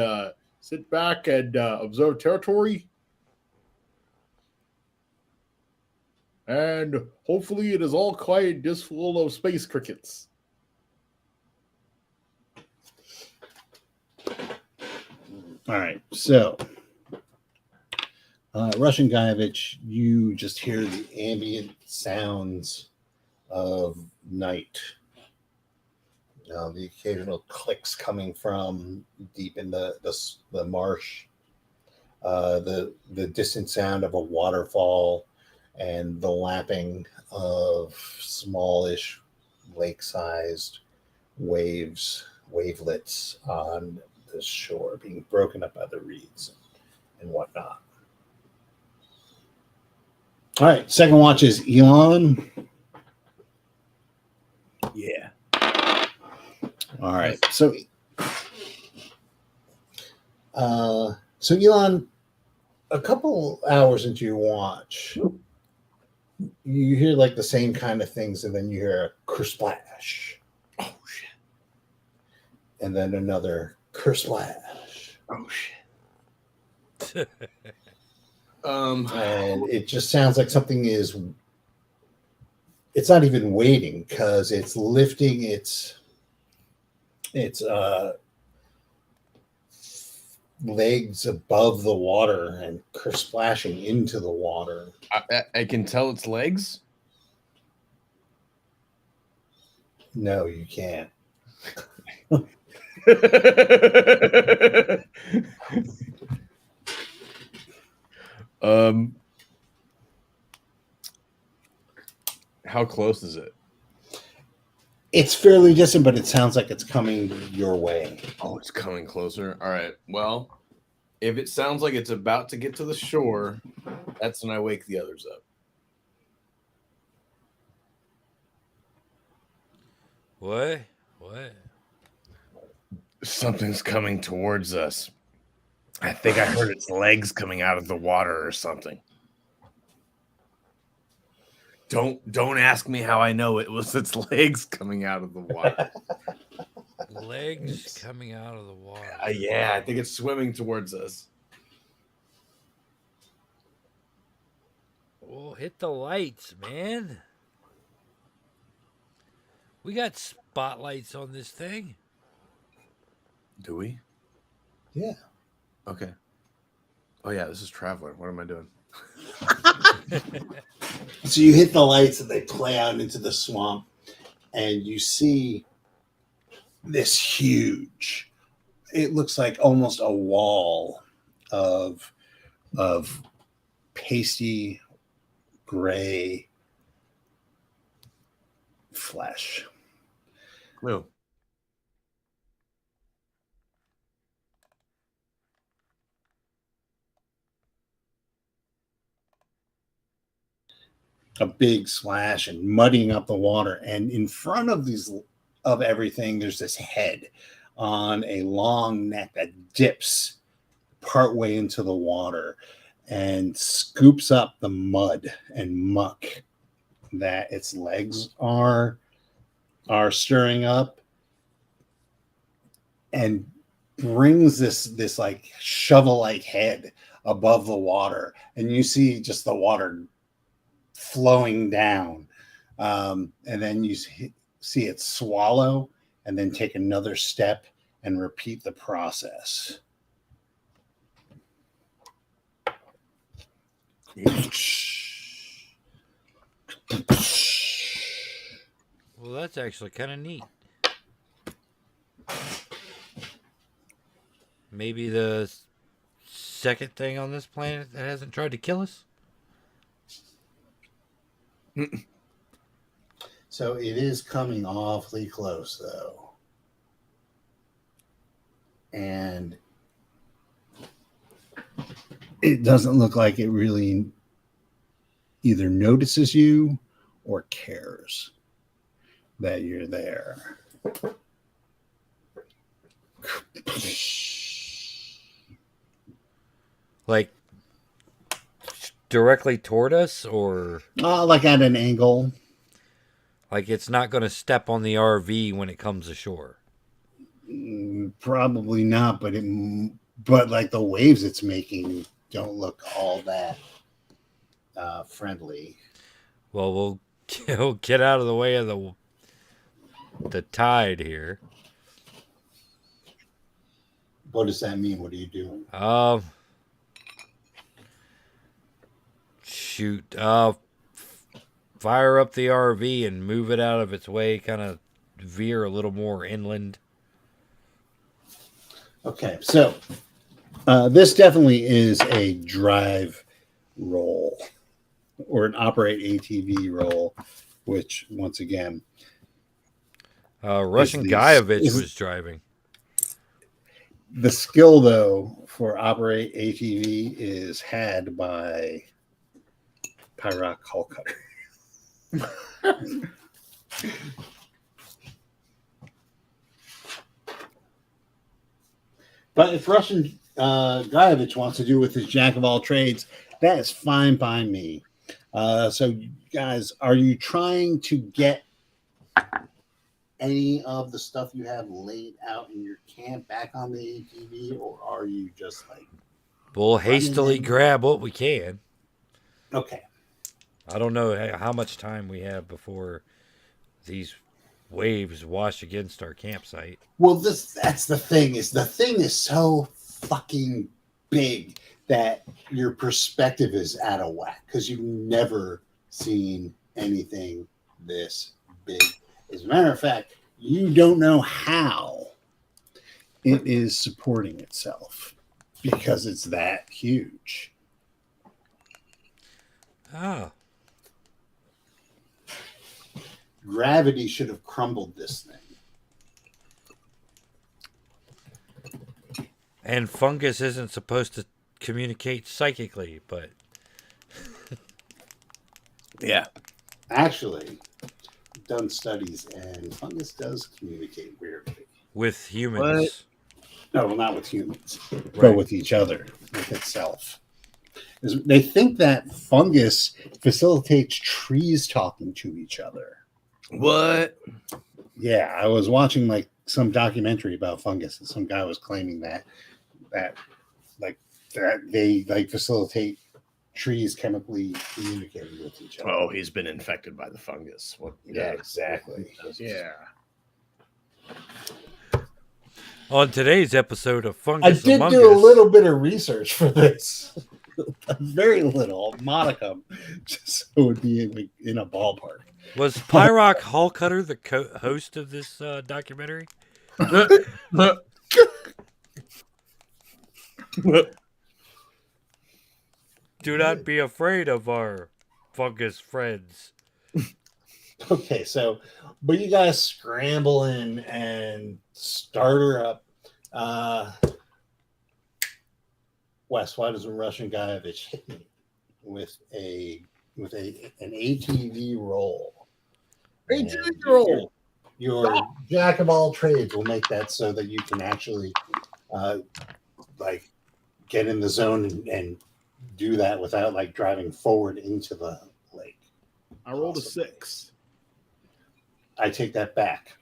sit back and observe territory. And hopefully it is all quiet, just full of space crickets. All right. So Russian Guyevich, you just hear the ambient sounds of night. The occasional clicks coming from deep in the marsh, the distant sound of a waterfall, and the lapping of smallish lake-sized wavelets on the shore, being broken up by the reeds and whatnot. All right, second watch is Elon. Yeah. All right, so Elon, a couple hours into your watch, you hear like the same kind of things, and then you hear a kersplash. Oh shit. And then another kersplash. Oh shit. And it just sounds like something is. It's not even waiting because it's lifting its legs above the water and kersplashing into the water. I can tell its legs. No, you can't. How close is it? It's fairly distant, but it sounds like it's coming your way. Oh, it's coming closer. All right. Well, if it sounds like it's about to get to the shore, that's when I wake the others up. What? Something's coming towards us. I think I heard its legs coming out of the water or something. Don't ask me how I know it was its legs coming out of the water. Legs coming out of the water. Yeah, I think it's swimming towards us. Well, hit the lights, man. We got spotlights on this thing. Do we? Yeah. Okay. Oh yeah, this is Traveler. What am I doing? So you hit the lights and they play out into the swamp, and you see this huge, it looks like almost a wall of pasty gray flesh. No. A big splash and muddying up the water, and in front of everything there's this head on a long neck that dips partway into the water and scoops up the mud and muck that its legs are stirring up, and brings this like shovel-like head above the water, and you see just the water flowing down, and then you see it swallow and then take another step and repeat the process. Well, that's actually kind of neat. Maybe the second thing on this planet that hasn't tried to kill us? So it is coming awfully close, though. And it doesn't look like it really either notices you or cares that you're there. Like directly toward us, or Like at an angle. like it's not going to step on the RV when it comes ashore? Probably not, but like the waves it's making don't look all that friendly. Well, we'll get out of the way of the tide here. What does that mean? What are you doing? Shoot. Fire up the RV and move it out of its way, kind of veer a little more inland. Okay, so this definitely is a drive roll or an operate ATV roll, which once again, Russian Guyevich was driving. The skill though for operate ATV is had by Pyrock Hull Cutter. But if Russian Guyevich wants to do with his jack of all trades, that is fine by me. So, guys, are you trying to get any of the stuff you have laid out in your camp back on the ATV, or are you just like... We'll hastily grab what we can. Okay. I don't know how much time we have before these waves wash against our campsite. Well, that's the thing is so fucking big that your perspective is out of whack because you've never seen anything this big. As a matter of fact, you don't know how it is supporting itself because it's that huge. Oh. Gravity should have crumbled this thing. And fungus isn't supposed to communicate psychically, but... Yeah. Actually, done studies, and fungus does communicate weirdly. With humans. No, well, not with humans, Right. but with each other, with itself. They think that fungus facilitates trees talking to each other. What? Yeah, I was watching like some documentary about fungus, and some guy was claiming that they like facilitate trees chemically communicating with each other. Oh, he's been infected by the fungus. What? Yeah, exactly. Yeah. On today's episode of Fungus I did Among do a Us, little bit of research for this. Very little, modicum, just so it would be in a ballpark. was Pyrock Hull Cutter the host of this documentary? Do not be afraid of our fungus friends. Okay, but you guys scramble in and start her up. Wes, why doesn't Russian Guyevich hit me with an ATV roll? ATV roll. Your jack of all trades will make that so that you can actually get in the zone and do that without like driving forward into the lake. I rolled a 6. I take that back.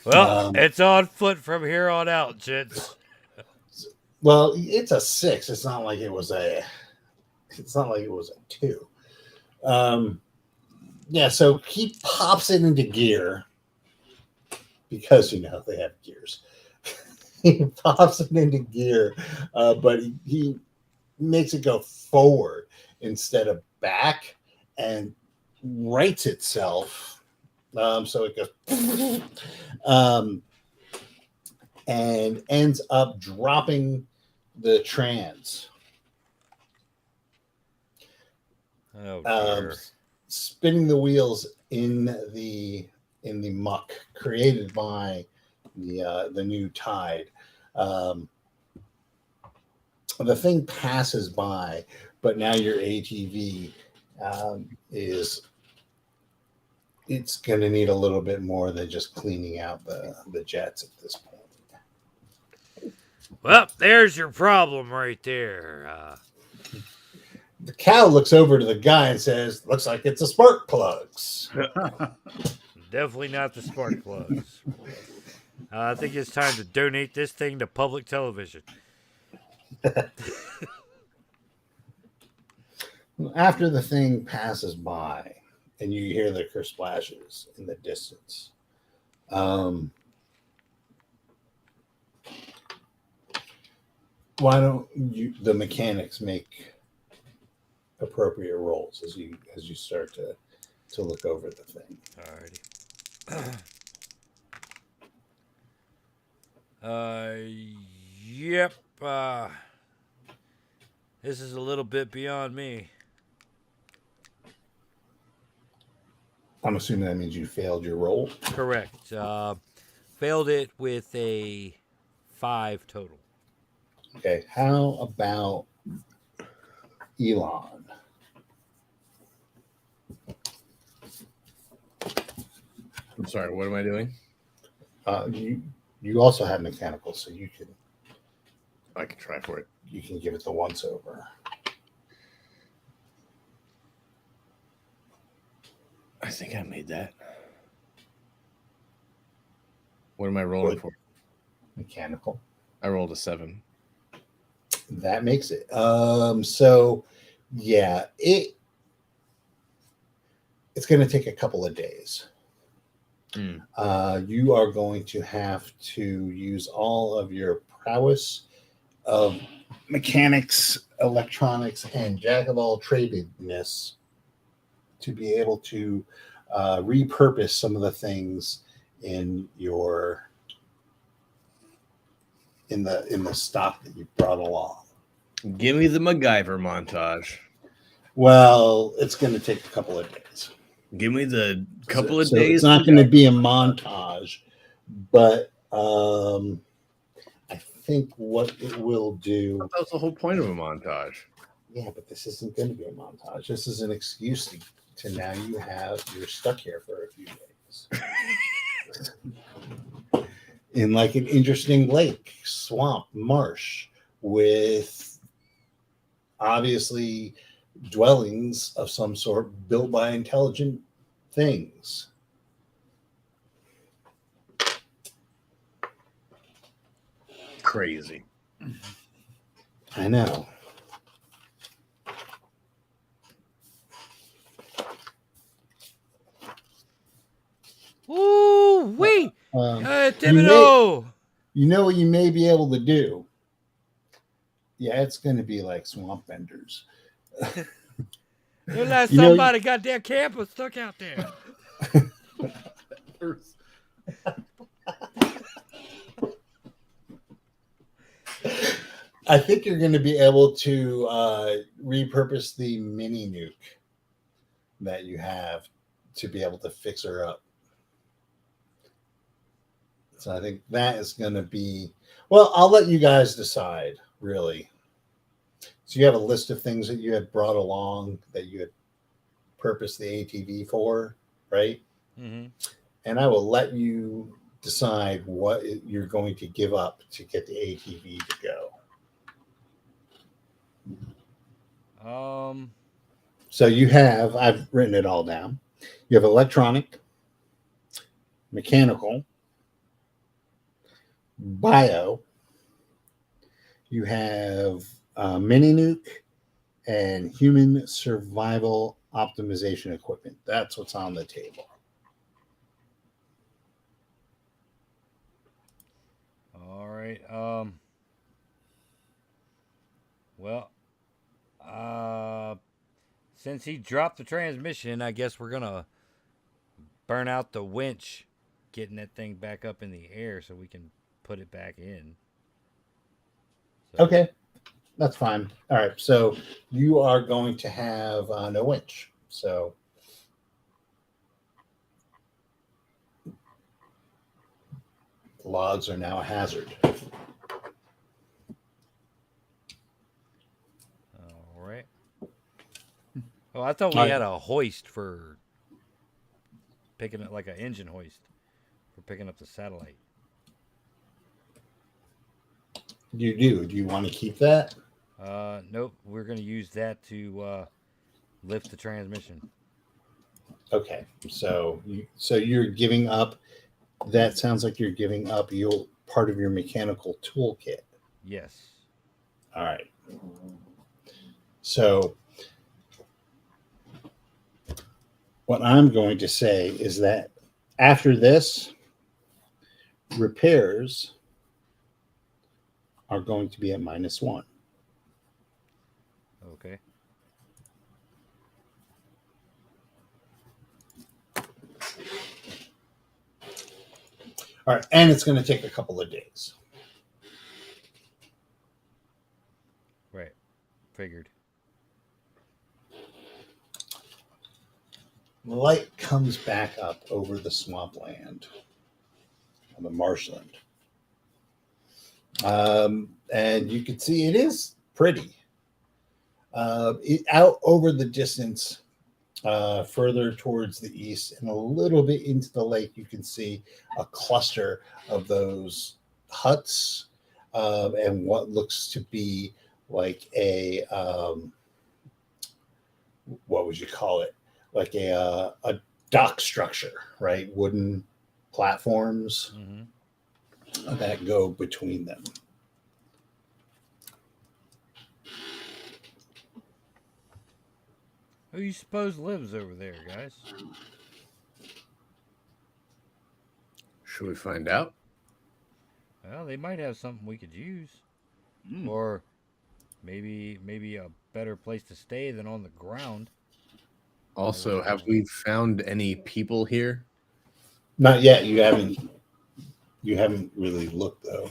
Well, it's on foot from here on out, gents. Well, it's a 6. It's not like it was a 2. Yeah, so he pops it into gear because they have gears. He pops it into gear, but he makes it go forward instead of back and rights itself. So it goes and ends up dropping the trans. Oh dear. Spinning the wheels in the muck created by the new tide. The thing passes by, but now your ATV it's going to need a little bit more than just cleaning out the jets at this point. Well, there's your problem right there. The cow looks over to the guy and says, "Looks like it's a spark plugs." Definitely not the spark plugs. I think it's time to donate this thing to public television. After the thing passes by and you hear the splashes in the distance, why don't the mechanics make appropriate rolls as you start to look over the thing? Alrighty. Yep. This is a little bit beyond me. I'm assuming that means you failed your roll. Correct. Failed it with a 5 total. Okay. How about Elon? I'm sorry, what am I doing? You also have mechanical, so I can try for it. You can give it the once over. I think I made that. What am I rolling for? Mechanical. I rolled a 7. That makes it. So yeah, it's going to take a couple of days. You are going to have to use all of your prowess of mechanics, electronics, and jack of all tradedness to be able to repurpose some of the things in the stock that you brought along. Give me the MacGyver montage. Well, it's going to take a couple of days. Give me the couple of days. It's not going to be a montage, but I think what it will do. That was the whole point of a montage. Yeah, but this isn't going to be a montage. This is an excuse to now you're stuck here for a few days. In like an interesting lake, swamp, marsh with obviously dwellings of some sort built by intelligent things. Crazy. I know. Ooh, wait! Thibodeau! You know what you may be able to do? Yeah, it's going to be like swamp benders. Unless somebody got their camper stuck out there. I think you're going to be able to repurpose the mini nuke that you have to be able to fix her up. So I think that is going to be, well, I'll let you guys decide, really. So you have a list of things that you had brought along that you had purposed the ATV for, right? Mm-hmm. And I will let you decide what you're going to give up to get the ATV to go. So you have, I've written it all down. You have electronic, mechanical, bio. You have mini nuke and human survival optimization equipment. That's what's on the table. All right. Well, since he dropped the transmission, I guess we're gonna burn out the winch, getting that thing back up in the air so we can put it back in. So, Okay, that's fine. All right, so you are going to have no winch. So logs are now a hazard. all right. Oh, I thought we had a hoist for picking it, like an engine hoist for picking up the satellite. You do. Do you want to keep that? Nope. We're gonna use that to lift the transmission. Okay, so you're giving up. That sounds like you're giving up your part of your mechanical toolkit. Yes. All right. So what I'm going to say is that after this, repairs are going to be at -1. Okay. All right, and it's going to take a couple of days. Right. Figured. Light comes back up over the swampland, the marshland. And you can see it is pretty. Out over the distance, further towards the east and a little bit into the lake, you can see a cluster of those huts and what looks to be like a what would you call it? Like a dock structure, right? Wooden platforms that go between them. Who you suppose lives over there, guys? Should we find out? Well, they might have something we could use, or maybe a better place to stay than on the ground. Also, have we found any people here? Not yet. You haven't really looked though.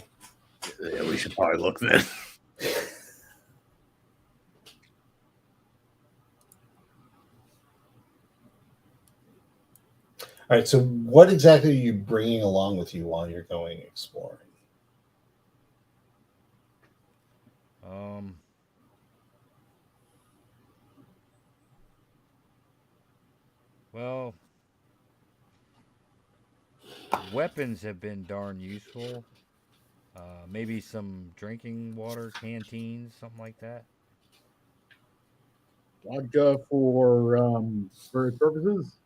Yeah, we should probably look then. All right. So, what exactly are you bringing along with you while you're going exploring? Well, weapons have been darn useful. Maybe some drinking water, canteens, something like that. Vodka for various purposes,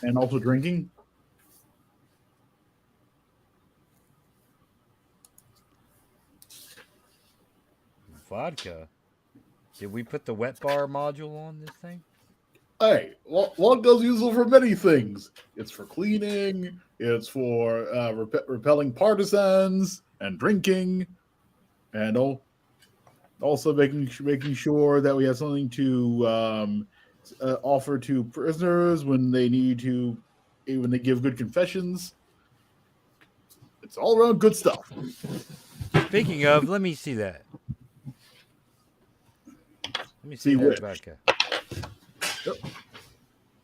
and also drinking. Vodka. Did we put the wet bar module on this thing? Hey, vodka's useful for many things. It's for cleaning. It's for repelling partisans and drinking, and also making sure that we have something to offer to prisoners when they give good confessions. It's all around good stuff. Speaking of, let me see that. Let me see that vodka. Yep.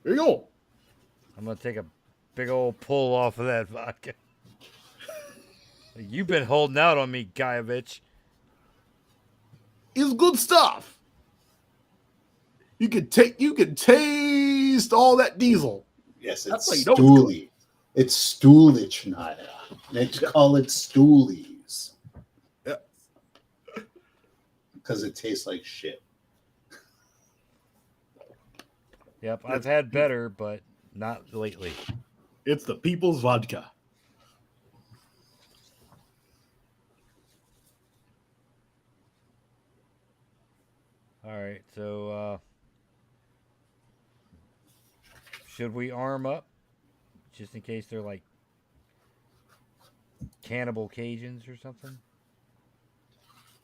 There you go. I'm gonna take a big old pull off of that vodka. You've been holding out on me, Guyevich. It's good stuff. You can taste all that diesel. Yes, it's stoolie. It's stoolichnaya. They call it stoolies. Yeah. Because it tastes like shit. Yep, I've had better, but not lately. It's the people's vodka. All right, so Should we arm up just in case they're like cannibal Cajuns or something?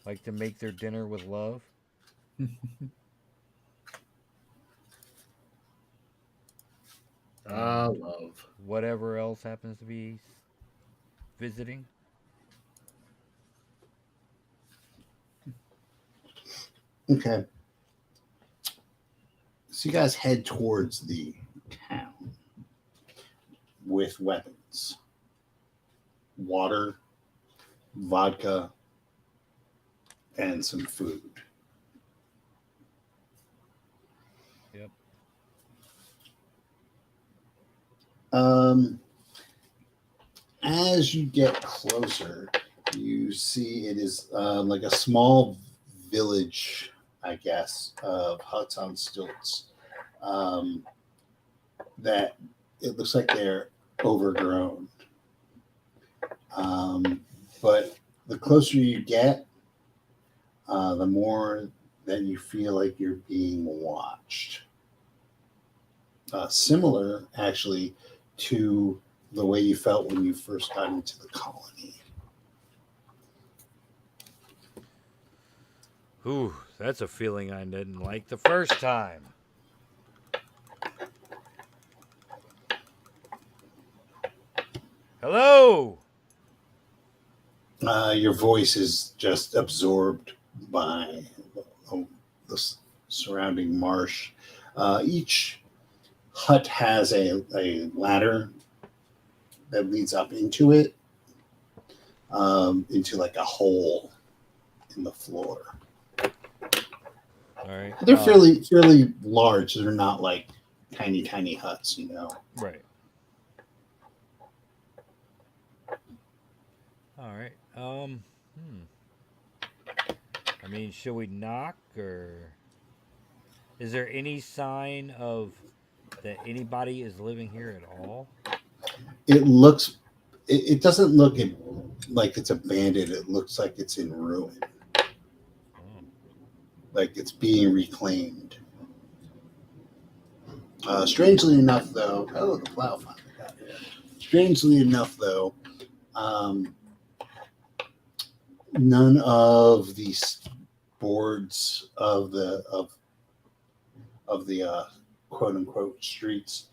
Like to make their dinner with love? Love. Whatever else happens to be visiting. Okay. So you guys head towards the town with weapons, water, vodka, and some food. Yep. As you get closer, you see it is like a small village, I guess, of huts on stilts. That it looks like they're overgrown. But the closer you get, the more that you feel like you're being watched. Similar, actually, to the way you felt when you first got into the colony. Ooh, that's a feeling I didn't like the first time. Hello! Your voice is just absorbed by the surrounding marsh. Each hut has a ladder that leads up into it, into like a hole in the floor. All right. They're fairly large. They're not like tiny huts, you know. Right. All right. I mean, should we knock, or is there any sign of that anybody is living here at all? It looks. It doesn't look like it's abandoned. It looks like it's in ruin. Like it's being reclaimed. Strangely enough, though, the plow finally got here. Strangely enough, though, none of these boards of the quote unquote streets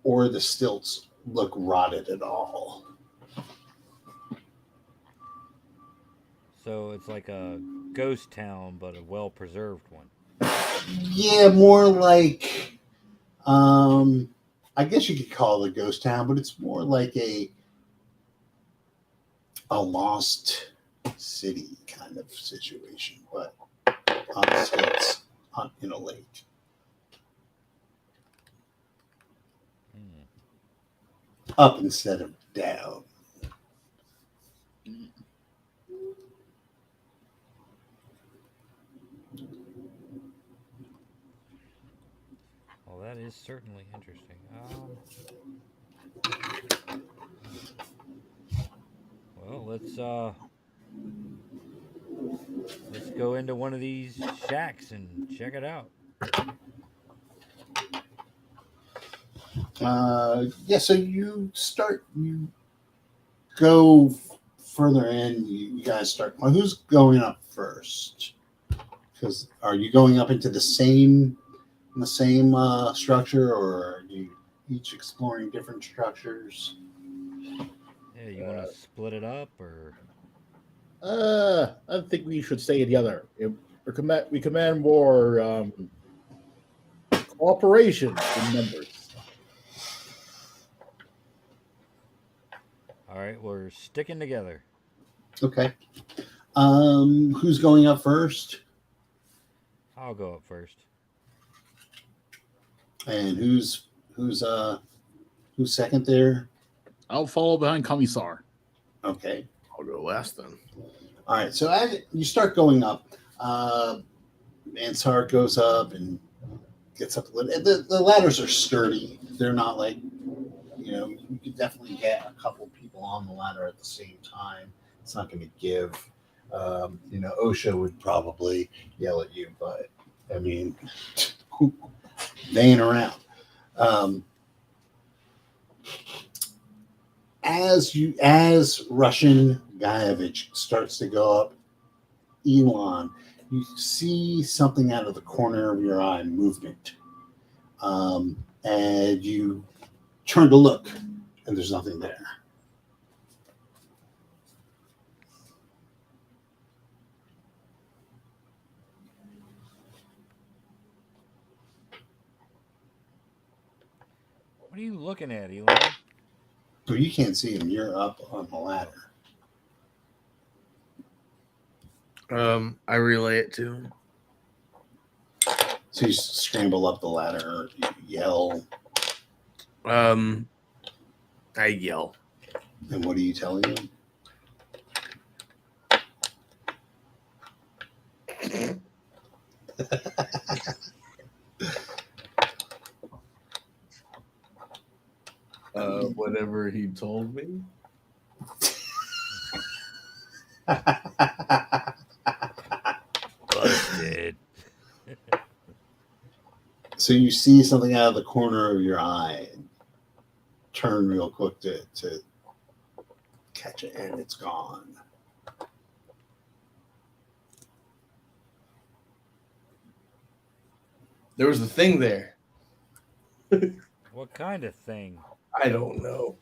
or the stilts look rotted at all. So it's like a ghost town, but a well-preserved one. Yeah, more like, I guess you could call it a ghost town, but it's more like a lost city kind of situation, but on stilts in a lake. Up instead of down. Well, that is certainly interesting. Well, let's go into one of these shacks and check it out. So you go further in. You guys start. Well, who's going up first? Because are you going up into the same structure, or are you each exploring different structures? Yeah, you want to split it up, or? I think we should stay together. We command more cooperation in numbers. All right, we're sticking together. Okay. Who's going up first? I'll go up first. And who's second there? I'll follow behind Commissar. Okay. I'll go last then. All right. So as you start going up, Ansar goes up and gets up. The ladders are sturdy. They're not like, you could definitely get a couple people on the ladder at the same time. It's not going to give. OSHA would probably yell at you, but I mean, they ain't around. As Russian Guyevich starts to go up, Elon, you see something out of the corner of your eye, movement, and you turn to look, and there's nothing there. What are you looking at, Elon? So you can't see him. You're up on the ladder. I relay it to him. So you scramble up the ladder, you yell. I yell. And what are you telling him? Whatever he told me. Busted. So you see something out of the corner of your eye. Turn real quick to catch it, and it's gone. There was a thing there. What kind of thing? I don't know.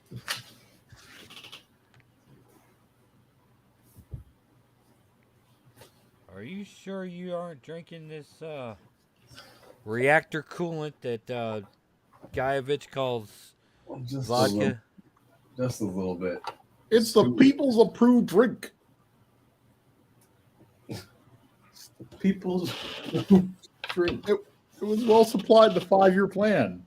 Are you sure you aren't drinking this reactor coolant that Guyevich calls Just vodka? Just a little bit. It's the people's approved drink. People's drink. It was well supplied, the 5-year plan.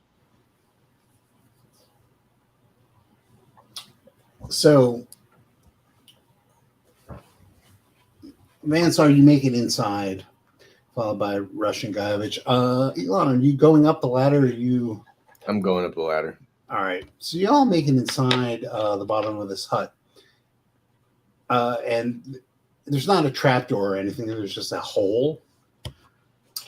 So, Mansar, you make it inside, followed by Russian Guyevich. Elon, are you going up the ladder? Or are you? I'm going up the ladder. All right. So y'all make it inside the bottom of this hut, and there's not a trapdoor or anything. There's just a hole.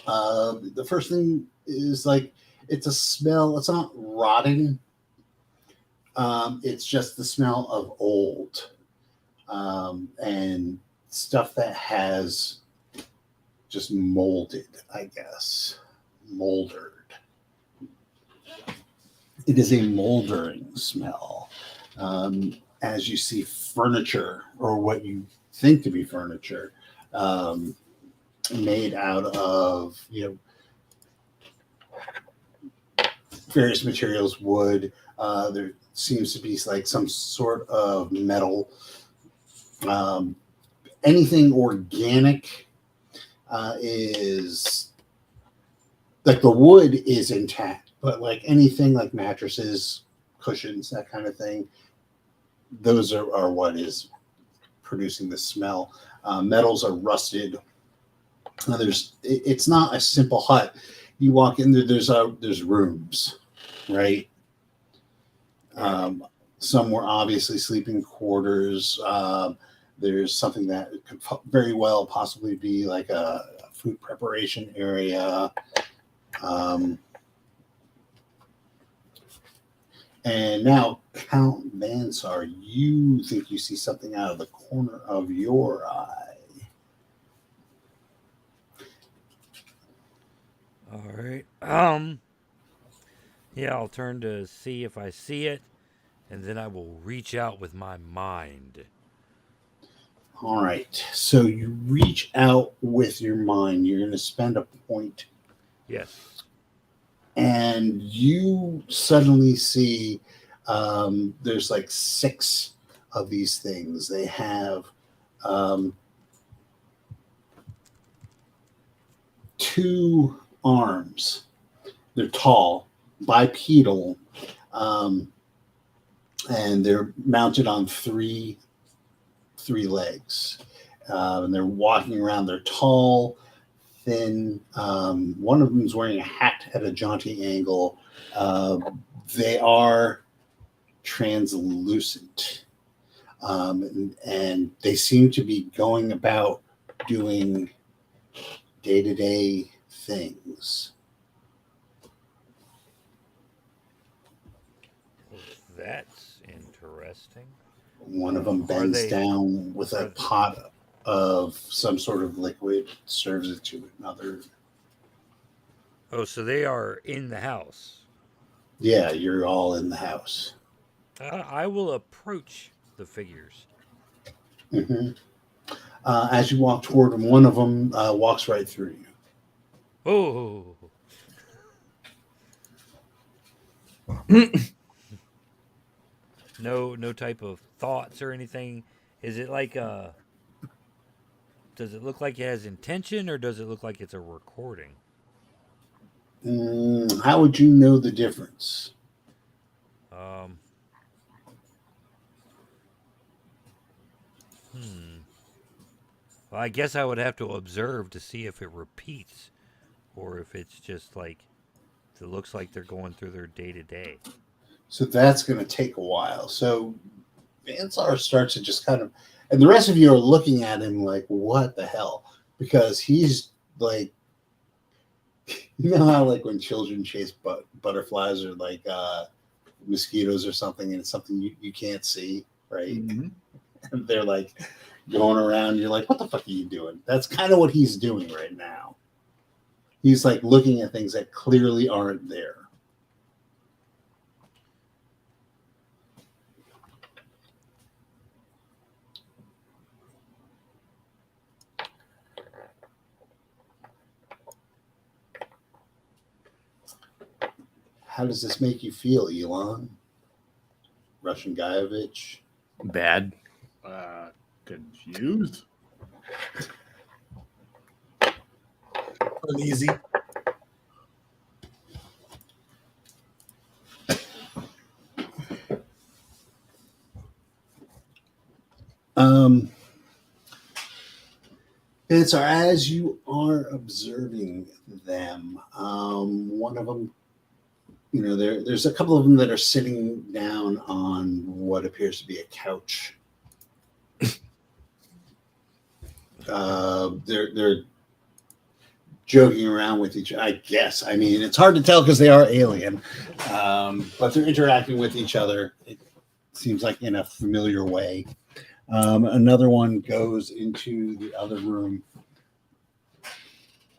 The first thing is like it's a smell. It's not rotting. It's just the smell of old and stuff that has just molded, I guess, moldered. It is a moldering smell. As you see furniture, or what you think to be furniture, made out of, various materials, wood. There seems to be like some sort of metal. Anything organic is like the wood is intact, but like anything like mattresses, cushions, that kind of thing, those are what is producing the smell. Metals are rusted. It's not a simple hut. You walk in there, there's rooms, right? Some were obviously sleeping quarters. There's something that could very well possibly be like a food preparation area. And now, Count Mansar, you think you see something out of the corner of your eye. All right. Yeah, I'll turn to see if I see it, and then I will reach out with my mind. All right. So you reach out with your mind. You're going to spend a point. Yes. And you suddenly see there's like 6 of these things. They have 2 arms. They're tall, bipedal, and they're mounted on 3 legs. And they're walking around. They're tall, thin. One of them is wearing a hat at a jaunty angle. They are translucent. And they seem to be going about doing day-to-day things. That's interesting. One of them bends down with a pot of some sort of liquid, serves it to another. Oh, so they are in the house. Yeah, you're all in the house. I will approach the figures. Mm-hmm. As you walk toward them, one of them walks right through you. Oh. No type of thoughts or anything. Is it like a? Does it look like it has intention, or does it look like it's a recording? How would you know the difference? Well, I guess I would have to observe to see if it repeats, or if it's just like it looks like they're going through their day to day. So that's going to take a while. So Vansar starts to just kind of, and the rest of you are looking at him like, what the hell? Because he's like, you know how like when children chase butterflies or like mosquitoes or something, and it's something you can't see, right? Mm-hmm. And they're like going around. You're like, what the fuck are you doing? That's kind of what he's doing right now. He's like looking at things that clearly aren't there. How does this make you feel, Elon? Russian Guyevich? Bad. Confused. Uneasy. It's as you are observing them, one of them, you know, there's a couple of them that are sitting down on what appears to be a couch. They're joking around with each other, I guess. I mean, it's hard to tell because they are alien, but they're interacting with each other. It seems like in a familiar way. Another one goes into the other room,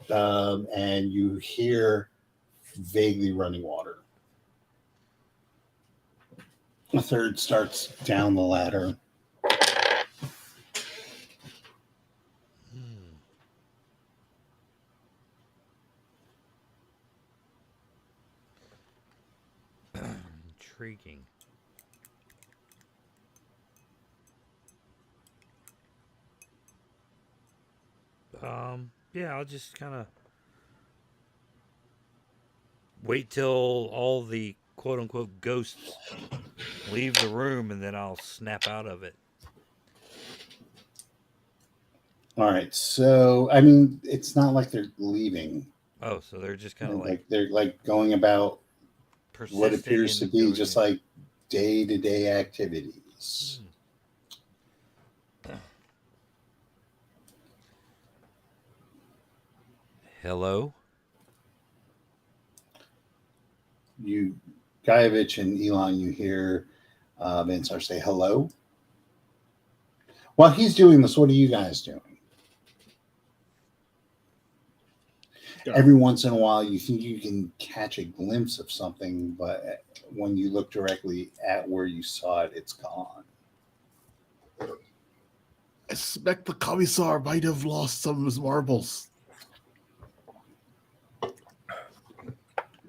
and you hear vaguely running water. A third starts down the ladder. Intriguing. Yeah, I'll just kind of wait till all the quote unquote ghosts leave the room, and then I'll snap out of it. All right. So, I mean, it's not like they're leaving. Oh, so they're just kind of like they're like going about what appears to be just it. like day-to-day activities. Hello? You, Guyevich and Elon, you hear Vansar say hello. While he's doing this, what are you guys doing? Every once in a while, you think you can catch a glimpse of something, but when you look directly at where you saw it, it's gone. I suspect the commissar might have lost some of his marbles.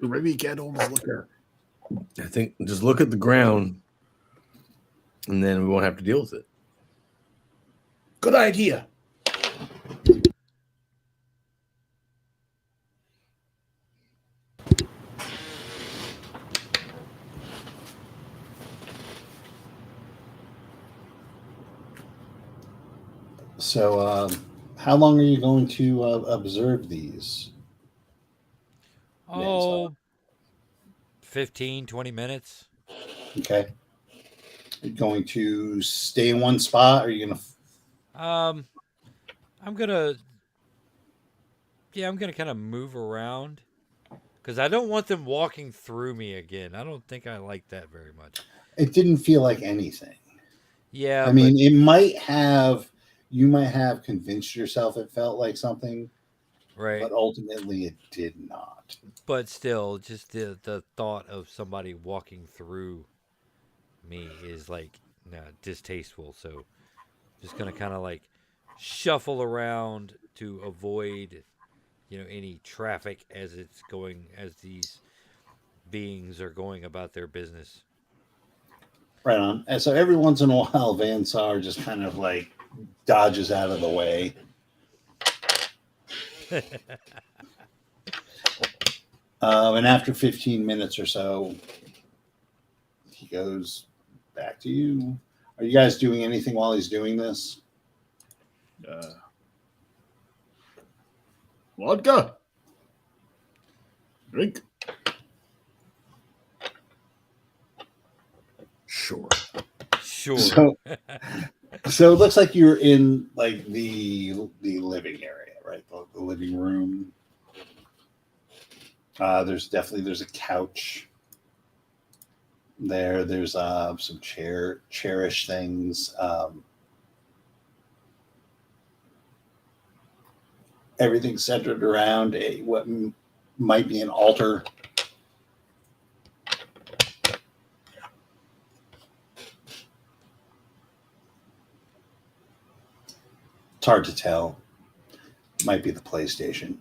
Or maybe he can't hold his liquor. I think just look at the ground, and then we won't have to deal with it. Good idea. So, how long are you going to observe these? Oh, 15, 20 minutes. Okay. Are you going to stay in one spot? Or are you going to... I'm gonna kind of move around because I don't want them walking through me again. I don't think I like that very much. It didn't feel like anything. Yeah, I mean, you might have convinced yourself it felt like something, right. but ultimately it did not. But still, just the thought of somebody walking through me is like distasteful. So just gonna kind of like shuffle around to avoid any traffic as these beings are going about their business. Right on. And so every once in a while, Vansar just kind of like dodges out of the way. And after 15 minutes or so, he goes back to you. Are you guys doing anything while he's doing this? Vodka. Drink. Sure. Sure. So it looks like you're in like the living area, right? The living room. There's a couch there. There's some cherished things. Everything's centered around what might be an altar. It's hard to tell. Might be the PlayStation.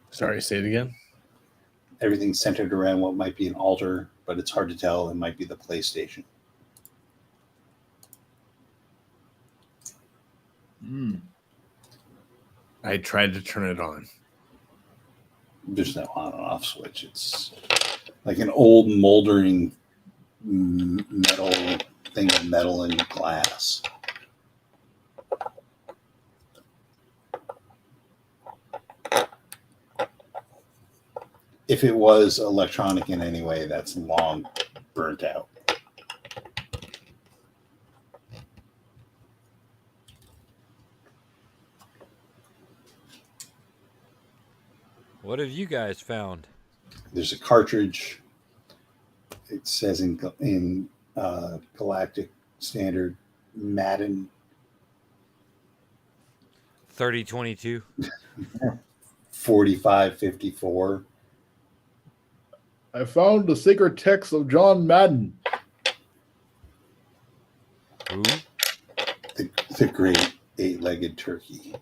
Sorry, say it again. Everything's centered around what might be an altar, but it's hard to tell. It might be the PlayStation. I tried to turn it on. There's no on and off switch. It's like an old moldering metal thing of metal and glass. If it was electronic in any way, that's long burnt out. What have you guys found? There's a cartridge. It says in Galactic Standard Madden 3022. 4554. I found the sacred text of John Madden. Who? The great eight-legged turkey.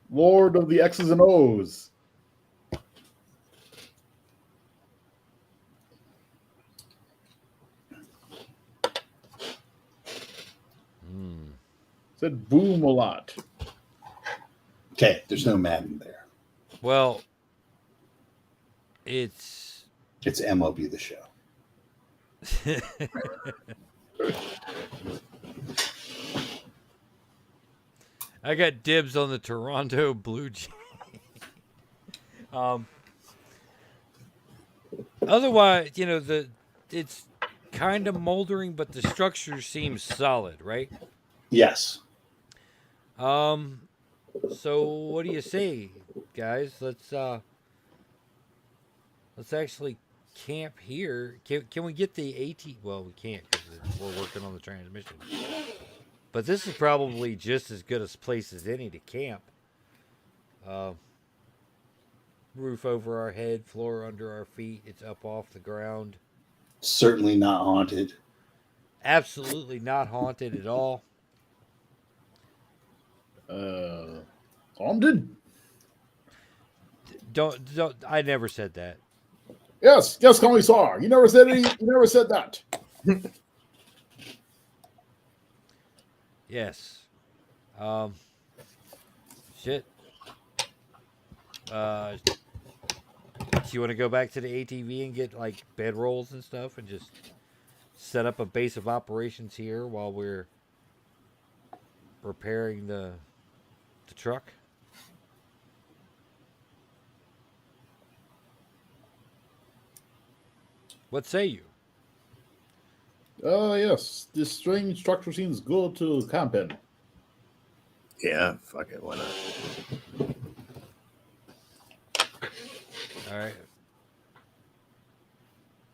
Lord of the X's and O's. Said boom a lot. Okay, there's no Madden there. Well, it's MLB The Show. I got dibs on the Toronto Blue Jays. Otherwise, it's kind of moldering, but the structure seems solid, right? Yes. So what do you say, guys? Let's actually camp here. Can we get the AT? Well, we can't because we're working on the transmission. But this is probably just as good a place as any to camp. Roof over our head, floor under our feet. It's up off the ground. Certainly not haunted. Absolutely not haunted at all. Haunted? Don't. I never said that. Yes, Commissar. You never said any. You never said that. Yes. Shit. Do you want to go back to the ATV and get like bedrolls and stuff and just set up a base of operations here while we're repairing the truck? What say you? Yes. This strange structure seems good to camp in. Yeah, fuck it, why not? All right.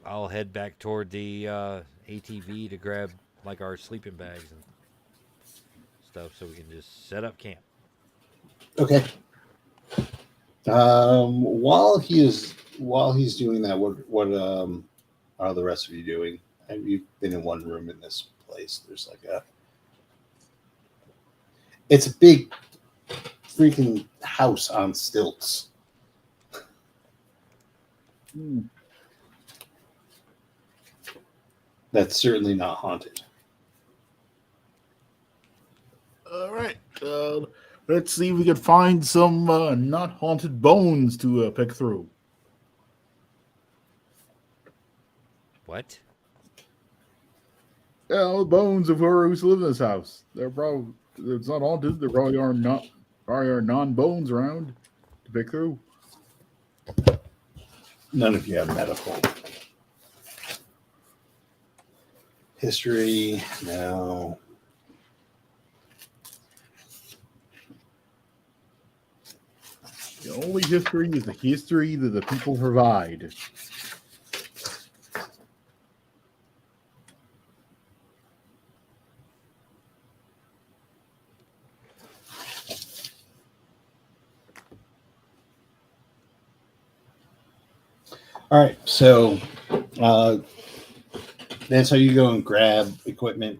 I'll head back toward the ATV to grab like our sleeping bags and stuff, so we can just set up camp. Okay. While he's doing that, what are the rest of you doing? And you've been in one room in this place. There's like it's a big freaking house on stilts. That's certainly not haunted. All right. Let's see if we can find some not haunted bones to pick through. What? Yeah, the bones of whoever used to live in this house. They're probably, it's not haunted. There probably are non-bones around to pick through. None of you have medical. History, no. The only history is the history that the people provide. All right, so that's how you go and grab equipment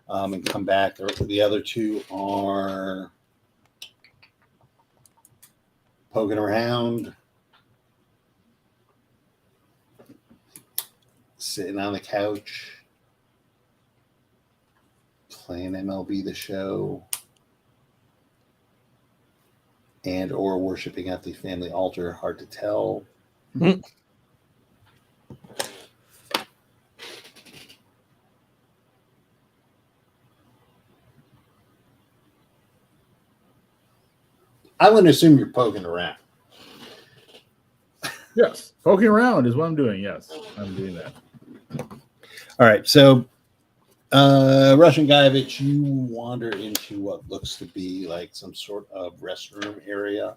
and come back. The other two are poking around, sitting on the couch, playing MLB The Show, and or worshiping at the family altar. Hard to tell. I would assume you're poking around. Yes, poking around is what I'm doing. Yes, I'm doing that. All right, so Russian Guyevich, you wander into what looks to be like some sort of restroom area.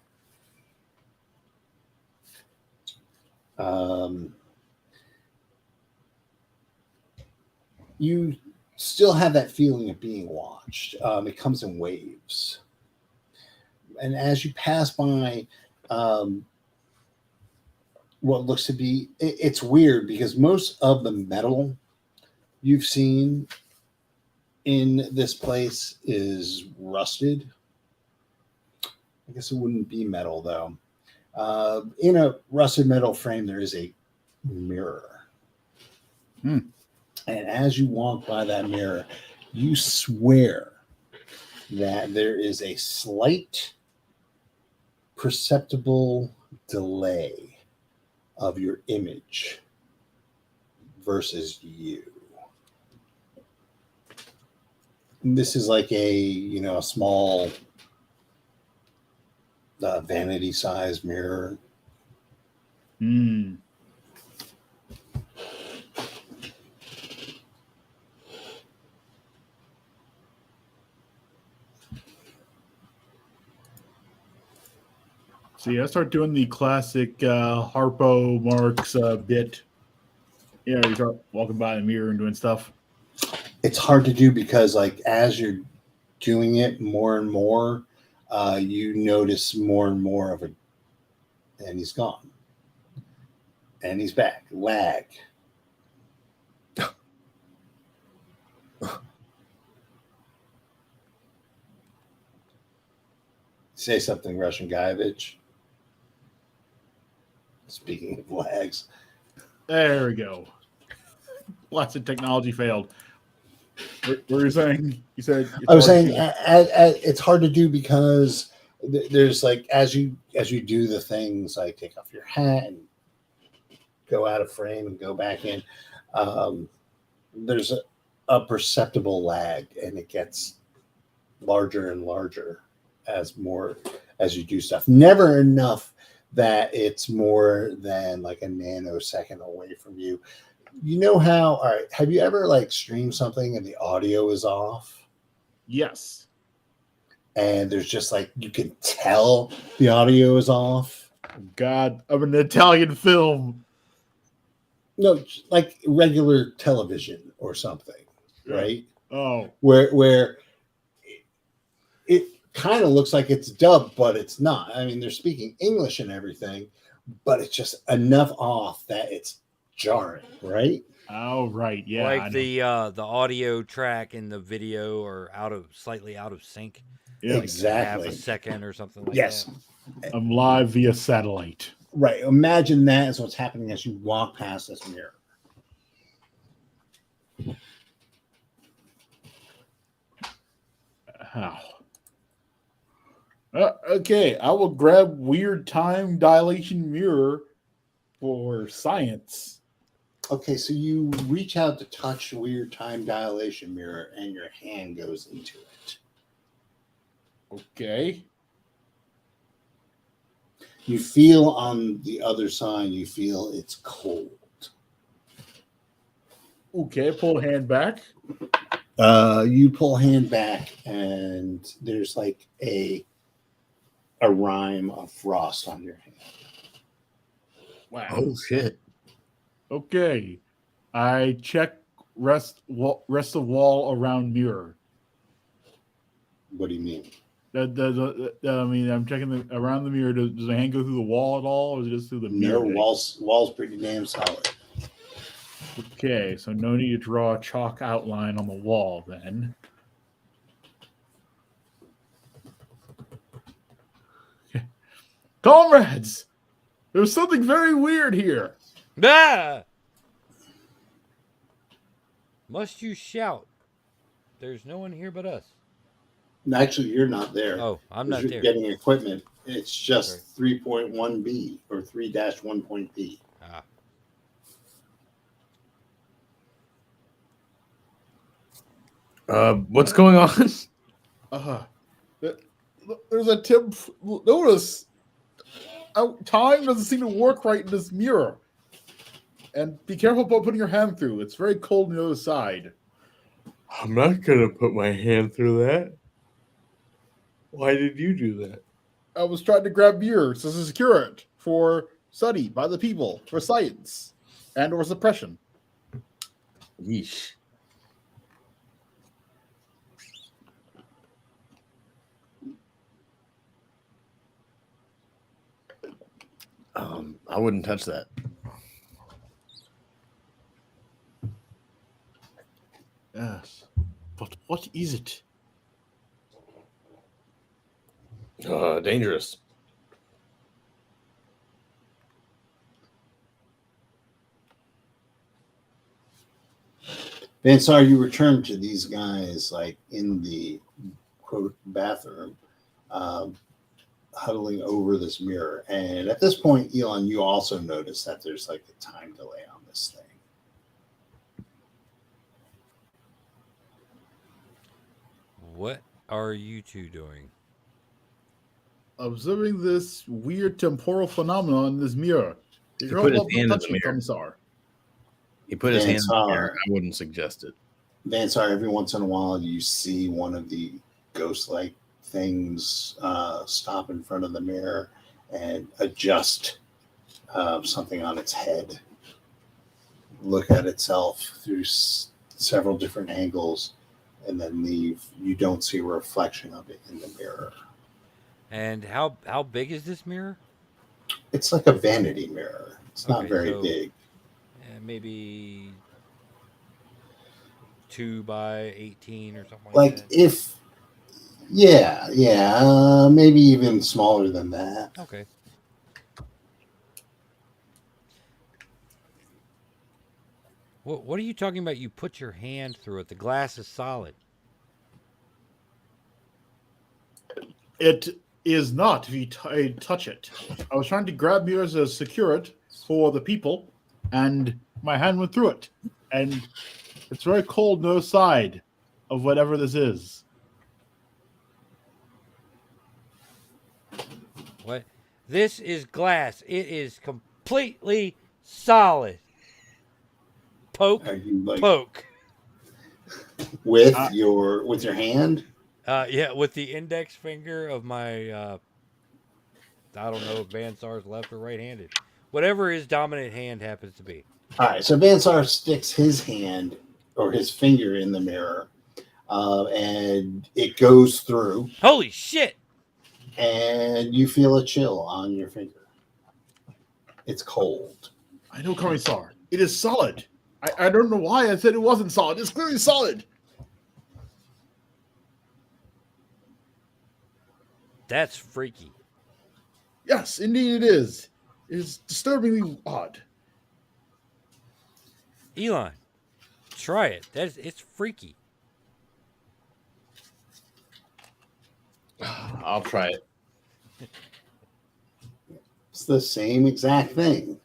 You still have that feeling of being watched. It comes in waves. And as you pass by what looks to be, it's weird because most of the metal you've seen in this place is rusted. I guess it wouldn't be metal though. In a rusted metal frame, there is a mirror. And as you walk by that mirror, you swear that there is a slight perceptible delay of your image versus you. And this is like a small vanity size mirror. See, I start doing the classic Harpo Marx bit. You start walking by the mirror and doing stuff. It's hard to do because, like, as you're doing it more and more, you notice more and more of it. And he's gone. And he's back. Lag. Say something, Russian Guyevich. Speaking of lags. There we go. Lots of technology failed. What were you saying? You said I was saying it's hard to do because there's like as you do the things like take off your hat and go out of frame and go back in. There's a perceptible lag, and it gets larger and larger as you do stuff. Never enough that it's more than like a nanosecond away from you. You know how, all right, have you ever like streamed something and the audio is off? Yes. And there's just like, you can tell the audio is off. God, I'm an Italian film. No, like regular television or something, right? Oh, Where it kind of looks like it's dubbed, but it's not. I mean, they're speaking English and everything, but it's just enough off that it's jarring, right? oh, right, yeah. I Like know. the audio track and the video are slightly out of sync. Yep. Like half Exactly. a second or something like Yes. that. I'm live via satellite. Right. Imagine that is what's happening as you walk past this mirror. How? Okay, I will grab weird time dilation mirror for science. Okay, so you reach out to touch weird time dilation mirror and your hand goes into it. Okay. You feel on the other side, you feel it's cold. Okay, pull hand back. You pull hand back and there's like a rime of frost on your hand. Wow. Oh shit! Okay. I check rest of wall around mirror. What do you mean? I mean, I'm checking around the mirror. Does the hand go through the wall at all, or is it just through the mirror? No, wall's pretty damn solid. Okay, so no need to draw a chalk outline on the wall then. Okay. Comrades, there's something very weird here. Ah! Must you shout? There's no one here but us. Actually, you're not there. Oh, I'm not you're there. getting equipment. It's just 3.1b or 3-1.b. What's going on? There's a tip. Notice, time doesn't seem to work right in this mirror. And be careful about putting your hand through. It's very cold on the other side. I'm not gonna put my hand through that. Why did you do that? I was trying to grab mirrors to secure it for study by the people, for science, and or suppression. Yeesh. I wouldn't touch that. Yes, but what is it? Dangerous. Vansar, you return to these guys like in the quote bathroom, huddling over this mirror. And at this point, Elon, you also notice that there's like a time delay on this thing. What are you two doing? Observing this weird temporal phenomenon in this mirror. He put his hand in the mirror. Commissar. He put his hand in the mirror. I wouldn't suggest it. Vansar, every once in a while, you see one of the ghost-like things stop in front of the mirror and adjust something on its head. Look at itself through several different angles and then leave. You don't see a reflection of it in the mirror. And how big is this mirror? It's like a vanity mirror. It's not very big. Maybe 2 by 18 or something like that. If, maybe even smaller than that. Okay. What are you talking about? You put your hand through it. The glass is solid. It is not if you touch it. I was trying to grab mirrors to secure it for the people, and my hand went through it. And it's very cold no side of whatever this is. What? This is glass. It is completely solid. Poke. Are you like poke. With your hand? Yeah, with the index finger of my I don't know if Bansar's left or right-handed. Whatever his dominant hand happens to be. All right, so Bansar sticks his hand or his finger in the mirror, and it goes through, Holy shit! and you feel a chill on your finger. It's cold. I know, Commissar. It is solid. I don't know why I said it wasn't solid. It's clearly solid. That's freaky. Yes, indeed it is. It is disturbingly odd. Elon, try it. It's freaky. I'll try it. It's the same exact thing.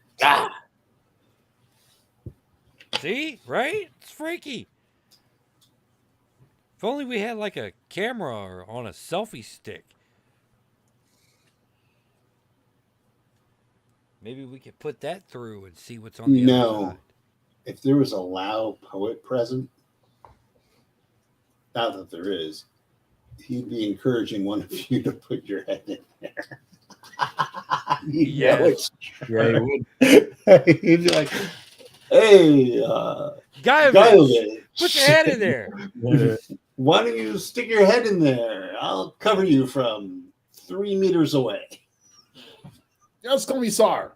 See? Right? It's freaky. If only we had like a camera or on a selfie stick. Maybe we could put that through and see what's on the other side. If there was a Lao poet present, not that there is, he'd be encouraging one of you to put your head in there. Yes. Yeah, you would. He'd be like, hey, Guyovich, put your head in there. would. Why don't you stick your head in there? I'll cover you from 3 meters away. Yes, Commissar.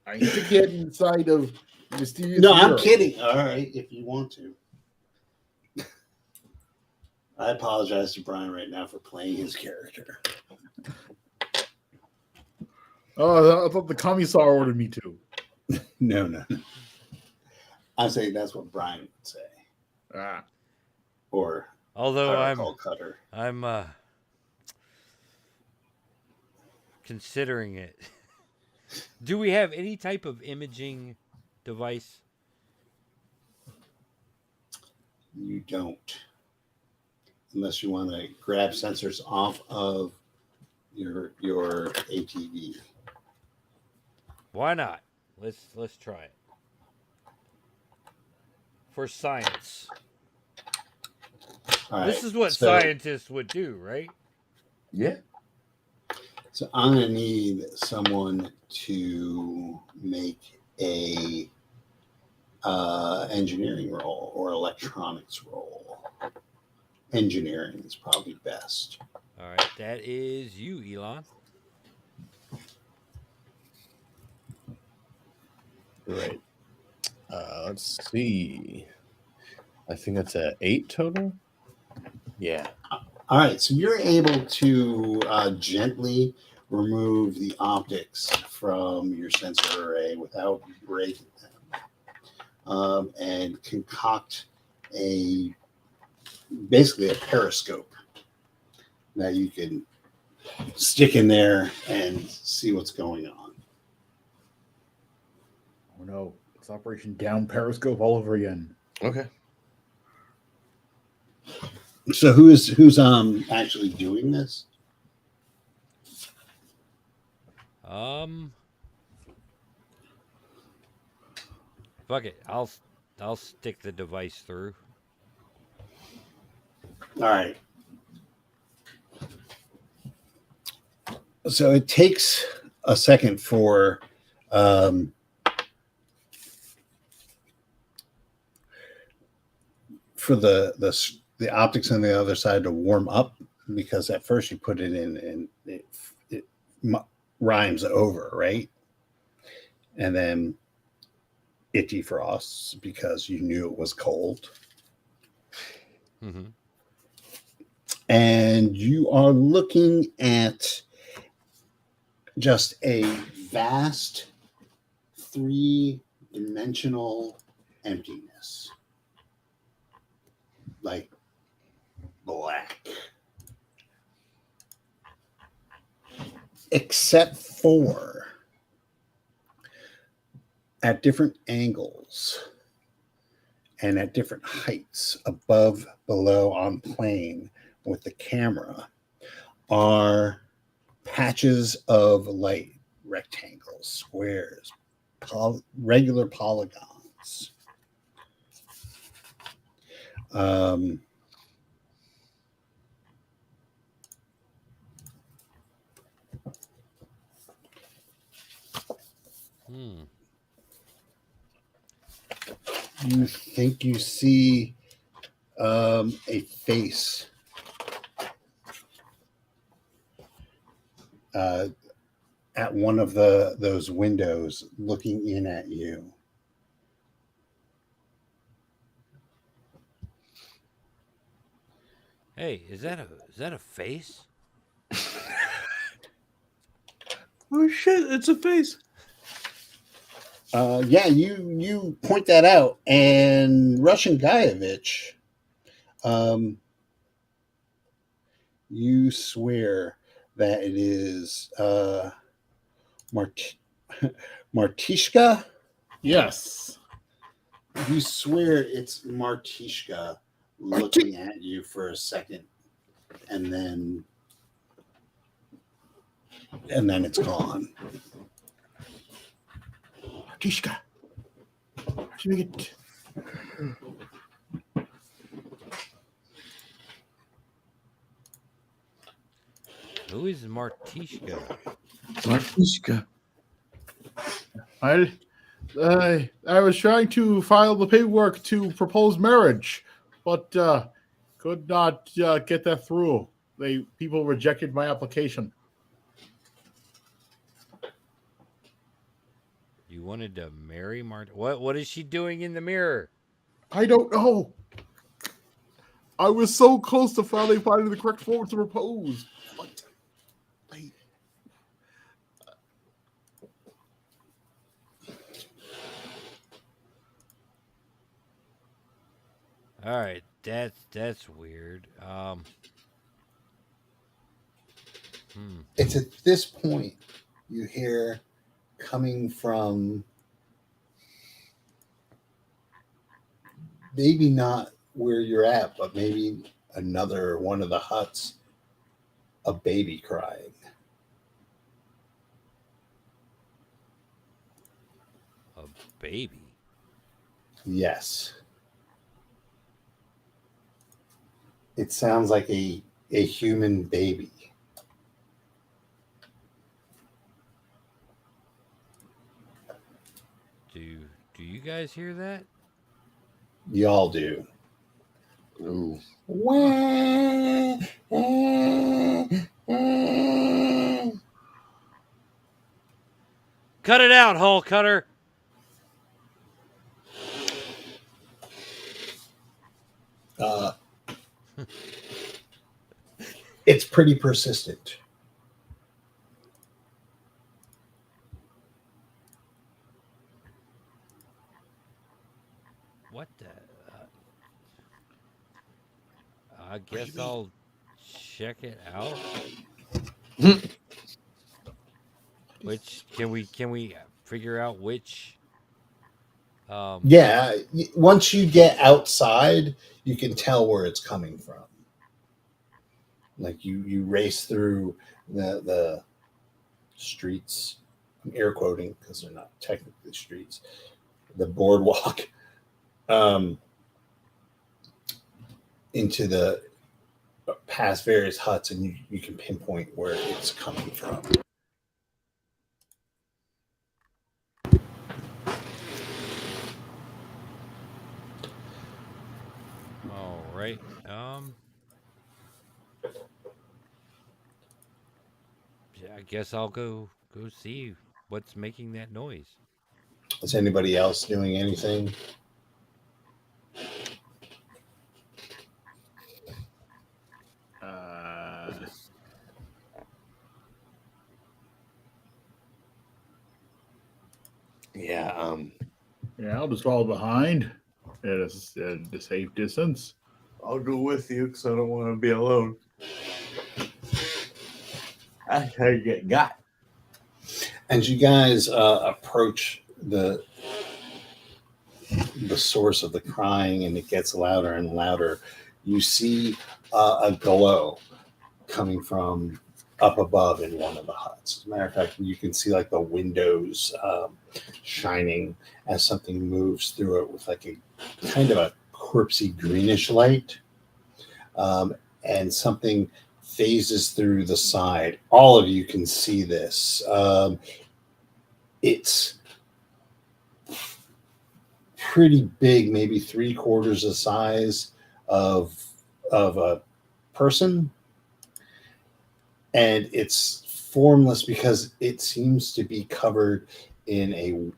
I need to get inside of mysterious. No, I'm mirror. kidding. All right, if you want to. I apologize to Brian right now for playing his character. Oh, I thought the Commissar ordered me to. No. I'm saying that's what Brian would say. Ah. Or Although Cutter. I'm considering it. Do we have any type of imaging device? You don't. Unless you want to grab sensors off of your ATV. Why not? Let's try it. For science. All This right, is what so- scientists would do, right? Yeah. So I'm going to need someone to make a engineering roll or electronics roll. Engineering is probably best. All right, that is you, Elon. Right. Let's see. I think that's a 8 total. Yeah. All right, so you're able to gently remove the optics from your sensor array without breaking them, and concoct basically a periscope that you can stick in there and see what's going on. Oh no, it's Operation Down Periscope all over again. Okay. So who's actually doing this? Fuck it. I'll stick the device through. All right. So it takes a second for the optics on the other side to warm up, because at first you put it in and it rhymes over, right? And then it defrosts because you knew it was cold. Mm-hmm. And you are looking at just a vast 3-dimensional emptiness. Like black. Except for at different angles and at different heights, above, below, on plane with the camera, are patches of light, rectangles, squares, regular polygons. You think you see a face at one of those windows looking in at you. Hey, is that a face? Oh shit! It's a face. Yeah, you point that out, and Russian Guyevich, you swear that it is Martishka. Yes. You swear it's Martishka looking at you for a second, and then it's gone. Tishka. Should we get... Who is Martishka? Martishka. I was trying to file the paperwork to propose marriage, but could not get that through. People rejected my application. You wanted to marry What is she doing in the mirror? I don't know. I was so close to finally finding the correct form to propose, but All right, that's weird. It's at this point you hear coming from maybe not where you're at, but maybe another one of the huts, a baby crying. A baby? Yes. It sounds like a human baby. Do you guys hear that? Y'all do. Ooh. Cut it out, Hole Cutter. It's pretty persistent. What the? I guess I'll check it out. Which can we figure out which? Yeah, once you get outside, you can tell where it's coming from. Like you race through the streets. I'm air quoting because they're not technically streets. The boardwalk into the past various huts, and you can pinpoint where it's coming from. All right. I guess I'll go see what's making that noise. Is anybody else doing anything? Yeah. Yeah, I'll just follow behind at a safe distance. I'll go with you because I don't want to be alone. That's how you get got. As you guys approach the source of the crying, and it gets louder and louder, you see a glow coming from up above in one of the huts. As a matter of fact, you can see like the windows shining as something moves through it with like a kind of a corpsey greenish light, and something phases through the side. All of you can see this. It's pretty big, maybe 3/4 the size of a person, and it's formless because it seems to be covered in a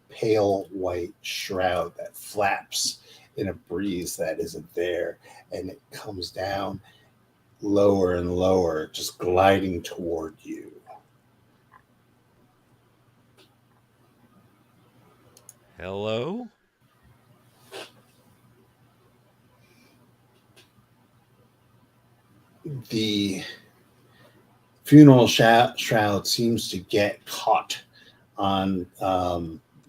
pale white shroud that flaps in a breeze that isn't there, and it comes down lower and lower, just gliding toward you. Hello? The funeral shroud seems to get caught on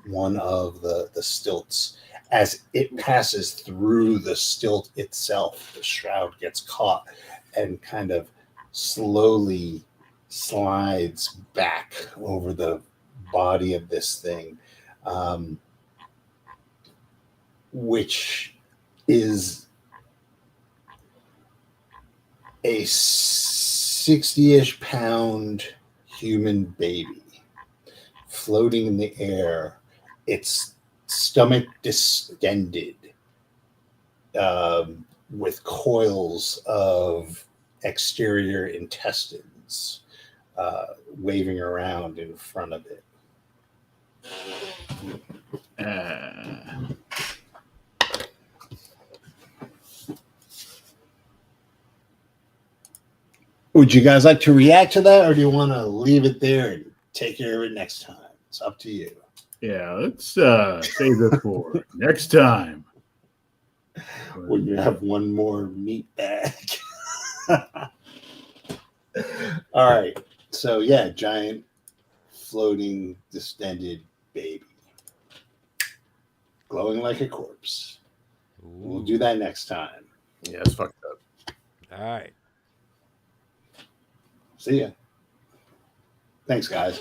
one of the stilts. As it passes through the stilt itself, the shroud gets caught and kind of slowly slides back over the body of this thing, which is a 60-ish pound human baby floating in the air, its stomach distended, with coils of exterior intestines waving around in front of it. Would you guys like to react to that, or do you want to leave it there and take care of it next time? It's up to you. Yeah, let's save this for next time. When you have one more meat bag. All right. So, yeah, giant floating distended baby. Glowing like a corpse. We'll do that next time. Yeah, it's fucked up. All right. See ya. Thanks, guys.